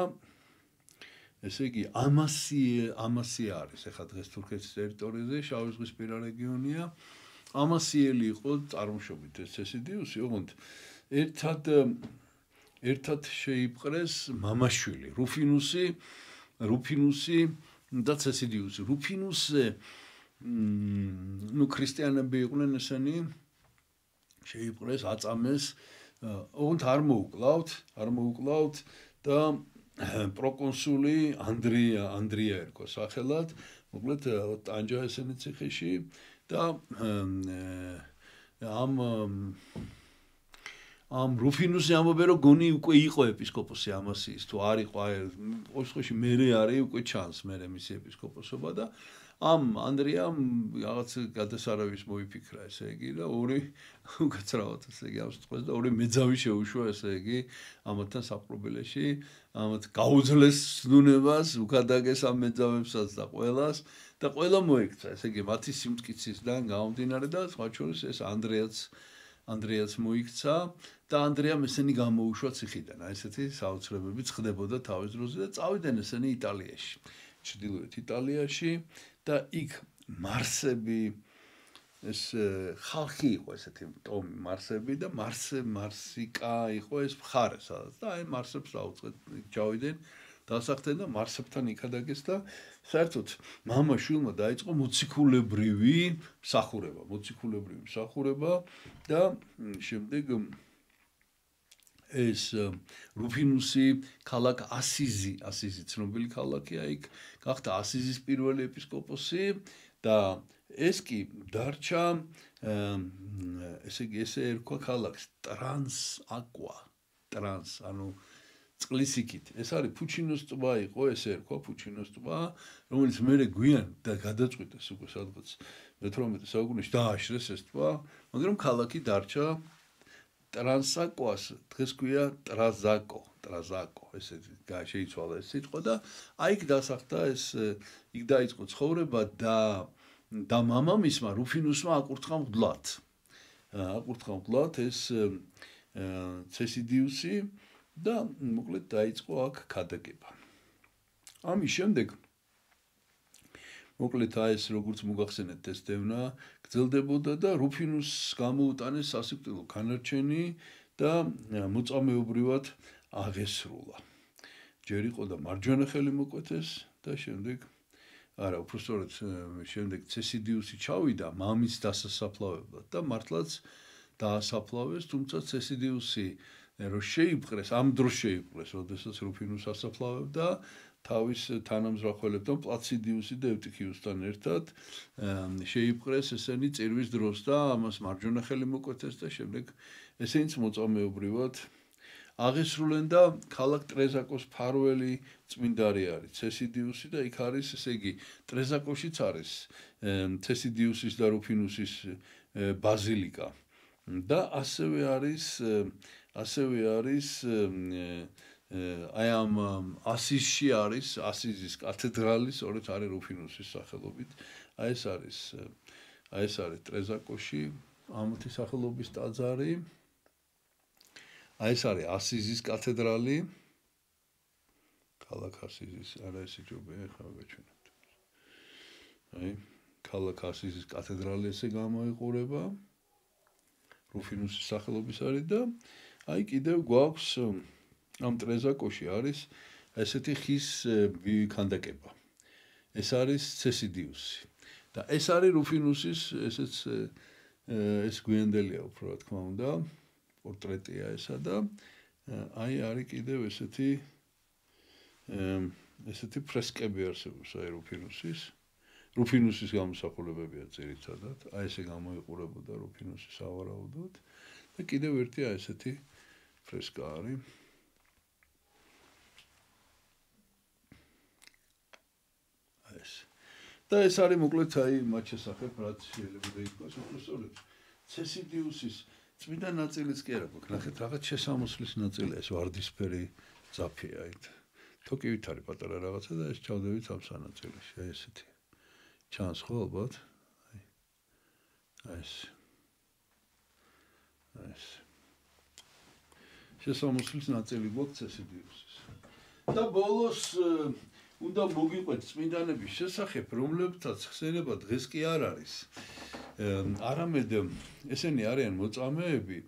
ესე იგი ამასი არის ახლა დღეს თურქეთის ტერიტორიაზე შავი ზღვისპირა რეგიონია ამასიელი იყო წარმოშობით ეს ცესიდიუსი ოღონდ ერთად შეიპყრეს მამაშვილი რუფინუსი და ცესიდიუსი რუფინუსზე ქრისტიანები იყვნენ ესენი შეიპყრეს აწამეს ოღონდ არ მოუკლავთ და პროკონსული ანდრია ერქვა სახელად მოკლედ ტანჯა ესენი ციხეში და ამ რუფინუსი ამბობენ რომ გონი უკვე იყო ეპისკოპოსი ამასიის თუ არ იყო ყოველ შემთხვევაში მერე არის უკვე ჩანს მერე მისი ეპისკოპოსობა და ამ ანდრიამ რაღაც გადასარავის მოიფიქრა ესე იგი და ორი უკაცრავად ესე იგი ამ სიტყვას და ორი მეძავი შეუშვა ესე იგი ამათთან საპყრობილეში ამათ გაუძლეს ცნუნებას უკადაგეს ამ მეძავებსაც და ყველა მოექცა ესე იგი მათი სიმტკიცისგან გამომდინარე და სხვა შორის ეს ანდრეაც ანდრეაც მოიქცა და ანდრეამ ესენი გამოუშვა ციხიდან. აი ესეთი საოცრებებიც ხდებოდა თავის დროზე და წავიდნენ ესენი იტალიაში. ჩრდილოეთ იტალიაში და იქ მარსები ეს ხალხი იყო ესეთი ტომი მარსები და მარსიკა იყო ეს მხარე სადაც და აი მარსებს დაუწყეთ ჩავიდნენ დასახდნენ და მარსებთან იქადაგეს და საერთოდ მამა შვილმა დაიწყო მოციქულებრივი მსახურება და შემდეგ ეს რუფინუსი ქალაქ ასიზი ცნობილი ქალაქია იქ გახდა ასიზის პირველი ეპისკოპოსი და ეს კი დარჩა ესე ერქვა ქალაქს ტრანს ანუ წყლის იქით ეს არის ფუჩინოს ტბა იყო ესე ერქვა ფუჩინოს ტბა რომელიც მერე გვიან და გადაწყვიტეს უკვე სადღაც მე-18 საუკუნეში დააშრეს ეს ტბა მაგრამ ქალაქი დარჩა ტრანსაკოას დღეს ქვია ტრაზაკო ესე შეიცვალა ეს სიტყვა და აი იქ დასახდა ეს იქ დაიწყო ცხოვრება და მამამისმა რუფინუსმა აკურთხა მღვდლად ეს ცესიდიუსი და მოკლედ დაიწყო აქ ქადაგება. ამის შემდეგ მოკლედ ეს როგორც მოგახსენეთ ეს დევნა გრძელდებოდა და რუფინუსს გამოუტანეს სასიკვდილო განარჩენი და მოწამეობრივად აღესრულა. ჯერ იყო და მარჯვენა ხელი მოკვეთეს და შემდეგ არა უბრალოდ შემდეგ ცესიდიუსი ჩავიდა მამის დასასაფლავებლად და მართლაც დაასაფლავეს თუმცა ცესიდიუსი რო შეიპყრეს ამ დროს შეიპყრეს როდესაც რუფინუს ასაფლავებდა თავის თანამზრახველებთან პლაციდიუსი და ევტიქიუსთან ერთად შეიპყრეს ესენი წირვის დროს და ამას მარჯვენა ხელი მოკვეთეს და შემდეგ ესენიც მოწამეობრივად აღესრულენ და ქალაქ ტრეზაკოს ფარველი წმინდარი არის ცესიდიუსი და იქ არის ესე იგი ტრეზაკოშიც არის ცესიდიუსის და რუფინუსის ბაზილიკა და ასევე არის აი ამ ასიზში არის ასიზის კათედრალი სწორედ არის რუფინუსის სახელობით აი ეს არის ტრეზაკოში ამათი სახელობის ტაძარი აი ეს არის ასიზის კათედრალი ქალაქ ასიზის არა ესე ჯობია ხა გაჩვენებთ აი ქალაქ ასიზის კათედრალი ესე გამოიყურება რუფინუსის სახელობის არის და აი კიდევ გვაქვს ამ ტრეზაკოში არის ესეთი ხის ქანდაკება ეს არის ცესიდიუსი და ეს არის რუფინუსის ესეც ეს გვიანდელია უფრო რა თქმა უნდა პორტრეტია ესა და აი არის კიდევ ესეთი ფრესკები არსებობს აი რუფინუსის გამოსახულებებია ძირითადად აი ესე გამოიყურებოდა რუფინუსის სავარაუდოდ და კიდევ ერთი აი ესეთი ფრესკა არის და ეს არის მოკლედ აი მათ შესახებ რაც შეიძლება ითქვას უბრალოდ ცესიდიუსის წმინდა ნაწილიც კი არა გვაქვს ნახეთ რაღაც შესამოსლის ნაწილია ეს ვარდისფერი ძაფია აი თოკივით არის პატარა რაღაცა და ეს ჩავდებით ამ სანაწილეში აი ესეთი ჩანს ხო ალბათ აი ეს შესამოსლის ნაწილი გვაქვს ცესიდიუსის და ბოლოს უნდა მოგიყვეთ წმინდანების შესახებ, რომლებთაც ხსენება დღეს კი არ არის. არამედ ესენი არიან მოწამეები,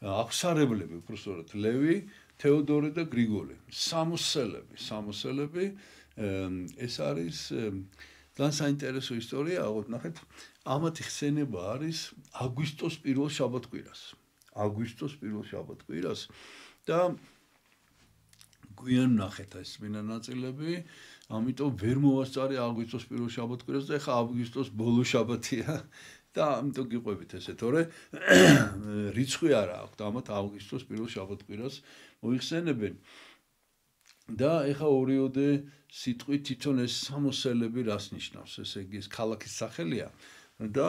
აღსარებლები, უბრალოდ ლევი, თეოდორე და გრიგოლი, სამოსელები. ეს არის ძალიან საინტერესო ისტორია, აღოთ ნახეთ, ამათი ხსენება არის აგვისტოს პირველ შაბათ-კვირას და გვიან ნახეთ ეს წმინდა ნაწილები, ამიტომ ვერ მოვასწარე აგვისტოს პირველ შაბათ-კვირას და ეხა აგვისტოს ბოლო შაბათია და ამიტომ გიყვებით ესე, თორე რიცხვი არა აქვს, ამათ აგვისტოს პირველ შაბათ-კვირას მოიხსენებენ. და ეხა ორიოდე სიტყვით თვითონ ეს სამოსელები რას ნიშნავს, ესე იგი ეს ქალაქის სახელია და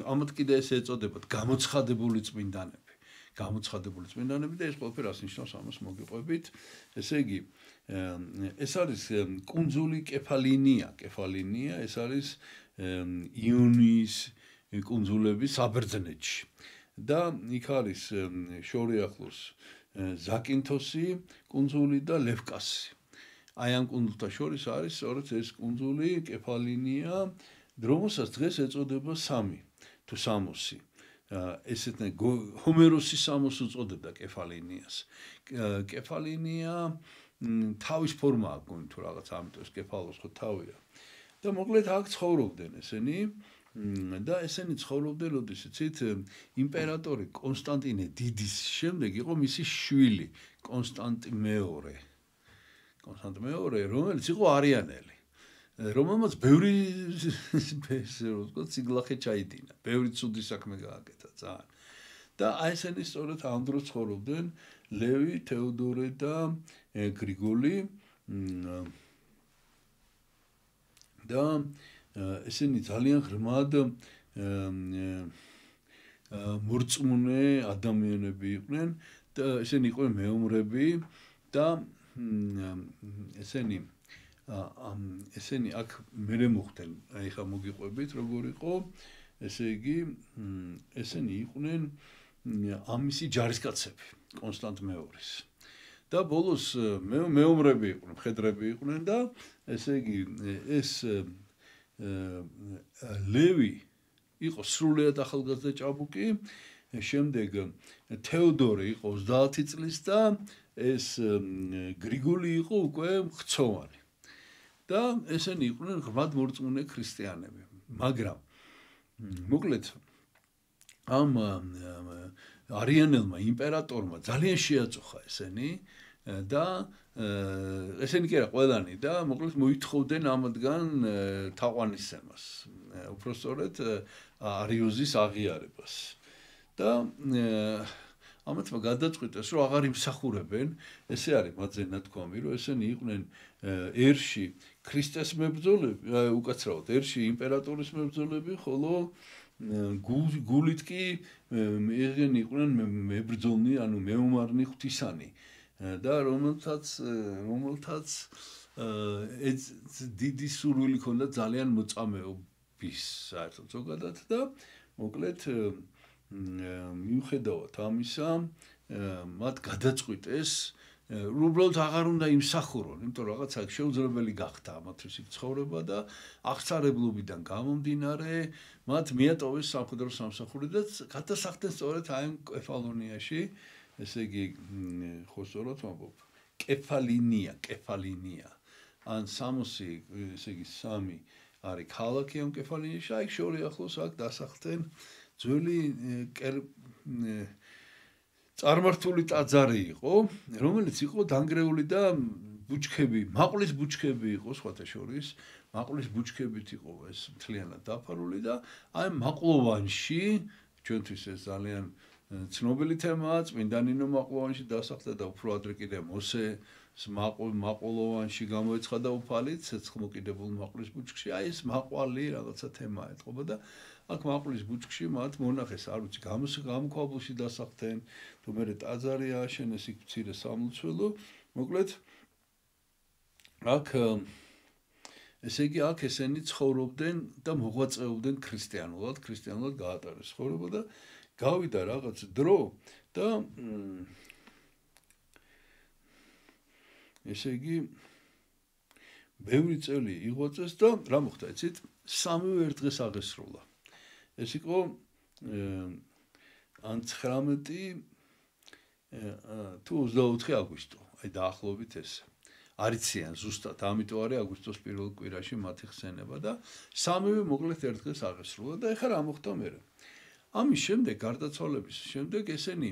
ამათ კიდე ესე ეწოდებათ გამოცხადებული წმინდანები. და ეს ყველაფერი რას ნიშნავს ამას მოგიყვებით. ესე იგი ეს არის კუნძული კეფალინია, ეს არის იონიის კუნძულების საბერძნეთში. და იქ არის შორი ახლოს ზაკინთოსი კუნძული და ლევკასი. აი ამ კუნძულთა შორის არის სწორედ ეს კუნძული კეფალინია, რომელსაც დღეს ეწოდება სამი თუ სამოსი. ესეთი ჰომეროსის სამოს უწოდებდა კეფალინიას. კეფალინია თავის ფორმა აქვს თუ რაღაც ამიტომ ეს კეფალოს ხო თავია. და მოკლედ აქ ცხოვრობდნენ ესენი და ესენი ცხოვრობდნენ, როდესაც იმპერატორი კონსტანტინე დიდის შემდეგ იყო მისი შვილი კონსტანტი მეორე. კონსტანტი მეორე, რომელიც იყო არიანელი, რომელმაც ბევრი ციგლახე ჩაიდინა, ბევრი ცუდი საქმე გააკეთა ძალიან. და აი ესენი სწორედ ამ დროს ცხოვრობდნენ ლევი, თეოდორე და გრიგოლი და ესენი ძალიან ღრმად მორწმუნე ადამიანები იყვნენ და ესენი იყვნენ მეომრები და ესენი აქ მერე მოხდნენ, აი ხა მოგიყვებით როგორ იყო, ესე იგი ესენი იყვნენ ამისი ჯარისკაცები კონსტანტ მეორის. და ბოლოს მეომრები იყვნენ, მხედრები იყვნენ და ესე იგი ეს ლევი იყო სრულიად ახალგაზრდა ჭაბუკი, შემდეგ თეოდორე იყო 30 წლის და ეს გრიგოლი იყო უკვე ხცოვანი. და ესენი იყვნენ ღრმად მორწმუნე ქრისტიანები. მაგრამ მოკლედ ამ არიანელმა იმპერატორმა ძალიან შეაწუხა ესენი და ესენი კი არა ყველანი და მოკლედ მოითხოვდნენ ამათგან თაყვანისცემას, უпростоრად არიოზის აღიარებას. და ამათმა გადაწყვიტეს, რომ აღარ იმსახურებენ, ესე არის მათზე ნათქვამი, რომ ესენი იყვნენ ერში ქრისტეს მებრძოლები, უკაცრავად ერში იმპერატორის მებრძოლები, ხოლო გულით კი ეგენი იყვნენ მებრძოლნი, ანუ მეომარნი ღვთისანი და რომელთაც დიდი სურვილი ჰქონდა ძალიან მოწამეობის საერთოდ ზოგადად და მოკლედ მიუხედავად ამისა მათ გადაწყვიტეს უბრალოდ აღარ უნდა იმსახურონ, იმიტომ რომ რაღაცა შეუძლებელი გახდა ამათთვის იქ ცხოვრება და აღსარებლობიდან გამომდინარე მათ მიატოვეს სამხედრო სამსახური და გადასახდნენ სწორედ აი კეფალონიაში, ესე იგი ხო სწორად ვამბობ, კეფალინია. ან სამოსი, ესე იგი სამი არის ქალაქი ამ კეფალინიაში, აი შორი ახლოს აქ დასახდნენ ძველი წარმართული ტაძარი იყო, რომელიც იყო დანგრეული და ბუჩქები, მაყულის ბუჩქები იყო სხვათა შორის, მაყულის ბუჩქებით იყო ეს მთლიანად დაფარული და აი მაყლოვანში, ჩვენთვის ეს ძალიან ცნობილი თემაა, წმინდა ნინო მაყლოვანში დასახლდა და უფრო ადრე კიდე მოსე მაყლოვანში გამოეცხადა უფალი, ცეცხლმოკიდებულ მაყულის ბუჩქში, აი ეს მაყვალი რაღაცა თემა ეთყობა და აქ მაყულის ბუჩქში მათ მონახეს, არ ვიცი, გამოქვაბულში დასახდნენ, თუ მერე ტაძარი ააშენეს იქ მცირე სამლოცველო, მოკლედ აქ ესე იგი აქ ესენი ცხოვრობდნენ და მოღვაწეობდნენ ქრისტიანულად გაატარეს ცხოვრება და გავიდა რაღაც დრო და ესე იგი ბევრი წელი იღვაწეს და რა მოხდა, იცით, სამივე ერთ დღეს აღესრულა. ეს იყო ან 19 თუ 24 აგვისტო, აი დაახლოებით ეს. არიციან ზუსტად, ამიტომ არის აგვისტოს პირველ კვირაში მათი ხსენება და სამივე მოკლედ ერთ დღეს აღესრულა და ეხლა რა მოხდა მერე. ამის შემდეგ, გარდაცვალების შემდეგ ესენი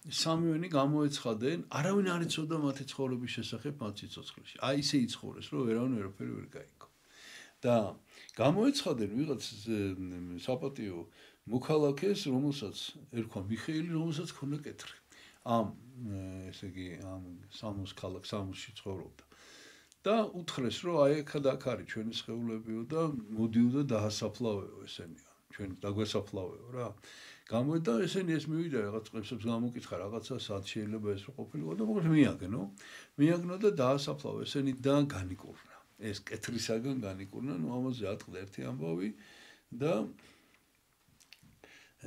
სამივენი გამოეცხადნენ, არავინ არ იცოდა მათი ცხოვრების შესახებ მათ სიცოცხლეში. აი ისე იცხოვრეს, რომ ვერავინ ვერაფერი ვერ გაიგო. და გამოეცხადნენ ვიღაც საპატიო მოქალაქეს, რომელსაც ერქვა მიხეილი, რომელსაც ჰქონდა კეთრი. ამ ესე იგი ამ სამოსში ცხოვრობდა. და უთხრეს, რომ აი აქ არის ჩვენი სხეულებიო და მოდიო და დაასაფლავეო ესენია. ჩვენ დაგვესაფლავეო რა. გამოდა ესენი ეს მივიდა რაღაც წესებს გამოკითხა რაღაცა სად შეიძლება ეს ყოფილიყო და მოკლედ მიაგნო და დაასაფლავო ესენი და განიკურნა. ეს კეთრისაგან განიკურნა, ნუ ამაზე ატყდა ერთი ამბავი და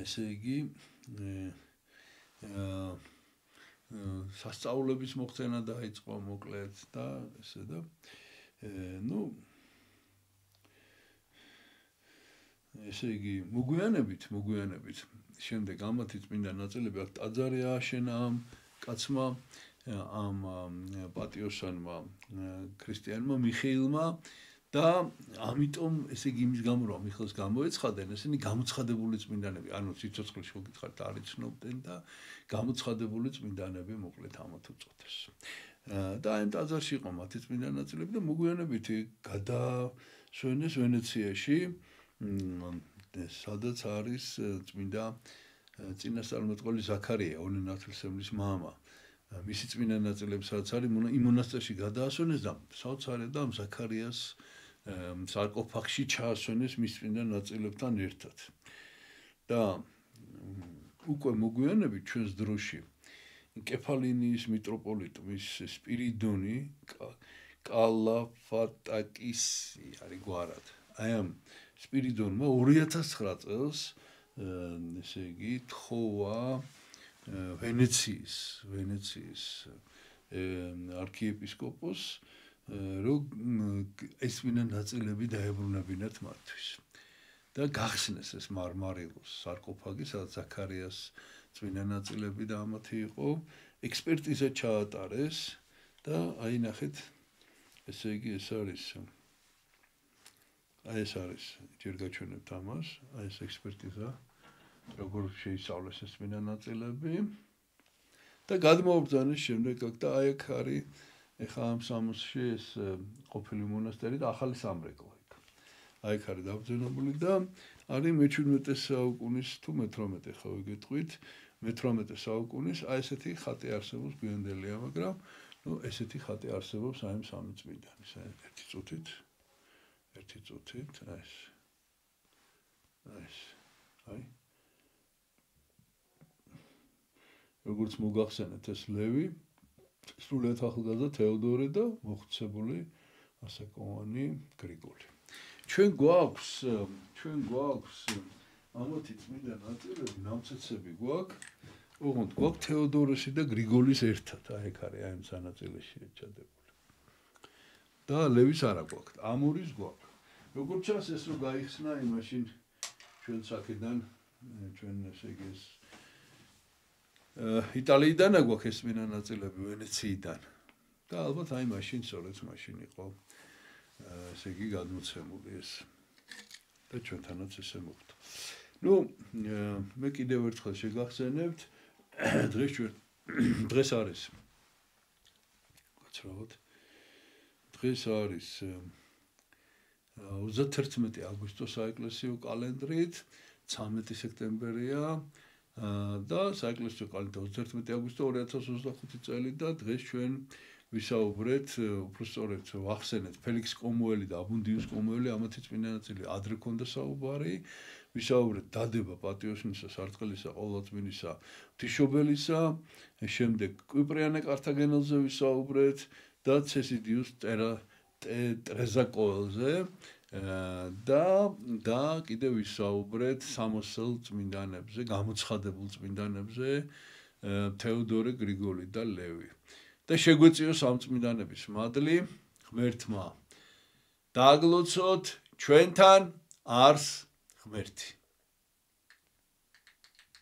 ესე იგი სასწაულების მოხდენა დაიწყო მოკლედ და ესე და ესე იგი მოგვიანებით შემდეგ ამათი წმინდა ნაწილები აქ ტაძარი ააშენა ამ კაცმა ამ პატიოსანმა ქრისტიანმა მიხეილმა და ამიტომ ესე იგი იმის გამო რომ მიხეილს გამოეცხადნენ ესენი გამოცხადებული წმინდანები ანუ სიცოცხლის მოგითხარით არ იცნობდნენ და გამოცხადებული წმინდანები მოკლედ ამათ უწოდეს და ამ ტაძარში იყო მათი წმინდა ნაწილები და მოგვიანებით გადასვენეს ვენეციაში სადაც არის წმინდა წინასწარმეტყველი ზაქარია ორი ნათლისმცემლის მამა მისი წმინდა ნაწილები სადაც არის იმ მონასტერში გადაასვენეს და საოცარია და ზაქარიას სარკოფაგში ჩაასვენეს მის წმინდა ნაწილებთან ერთად და უკვე მოგვიანებით ჩვენს დროში კეფალინიის მიტროპოლიტის სპირიდონი კალაფატაკისი არის გვარად აი ამ სპირიდონმა 2009 წელს ესე იგი თხოვა ვენეციის არქიეპისკოპოს რომ ეს ვინა ნაწილები დაებრუნებინათ მათთვის და გახსნეს ეს მარმარილოს სარკოფაგი სადაც ზაქარიას წმინდა ნაწილები და ამათი იყო ექსპერტიზა ჩაატარეს და აი ნახეთ ესე იგი ეს არის ჯერ გაჩვენებთ ამას აი ეს ექსპერტიზა როგორ შეისწავლეს ეს წმინდა ნაწილები და გადმოაბრძანეს შემდეგ და აი აქ არის ეხა ამ სამოსში ეს ყოფილი მონასტერი და ახალი სამრეკლო აი აქ არის დაბრძანებული და არის მე-17 საუკუნის თუ მე-18 ხა ვიგეთყვით მე-18 საუკუნის აი ესეთი ხატი არსებობს გვიანდელია მაგრამ ესეთი ხატი არსებობს აი ამ სამი წმინდანის ერთი წუთით აი როგორც მოგახსენეთ ეს ლევი სრულიად ახალგაზრდა თეოდორე და მოხუცებული ასაკოვანი გრიგოლი ჩვენ გვაქვს ამათი წმინდა ნაწილები ნამცეცები გვაქვს გვაქვს თეოდორესი და გრიგოლის ერთად აი ეგ არის აი ამ სანაწილეში ჩადებული და ლევის არა გვაქვს ამურის გვაქვს როგორც ჩანს ეს რომ გაიხსნა იმაშინ ჩვენ საკიდან ჩვენ ესე იგი იტალიიდან გვაქვს ეს წმინდა ნაწილები ვენეციიდან და ალბათ აი მაშინ სწორედ მაშინ იყო ესე იგი გადმოცემული ეს და ჩვენთანაც ესე მოხდა მე კიდევ ერთხელ შეგახსენებთ დღეს არის გაცრავოთ დღეს არის 31 აგვისტოს საეკლესიო კალენდრით 13 სექტემბერია და საეკლესიო კალენდრით 31 აგვისტო 2025 წელი და დღეს ჩვენ ვისაუბრეთ უბრალოდ ვახსენეთ ფელიქს კომუელი და აბუნდიუს კომუელი ამათი წმინდა ნაწილი ადრე ქონდა საუბარი ვისაუბრეთ დადება პატიოსნისა სარტყელისა ყოვლადწმინისა ღვთისმშობელისა შემდეგ კვიპრიანე კართაგენელზე ვისაუბრეთ და ცესიდიუს ტრეზაკოელზე და კიდევ ვისაუბრეთ სამოსელ წმინდანებზე გამოცხადებულ წმინდანებზე თეოდორე გრიგოლი და ლევი და შეგვეციოს ამ წმინდანების მადლი ღმერთმა დააგლოცოთ ჩვენთან არს ღმერთი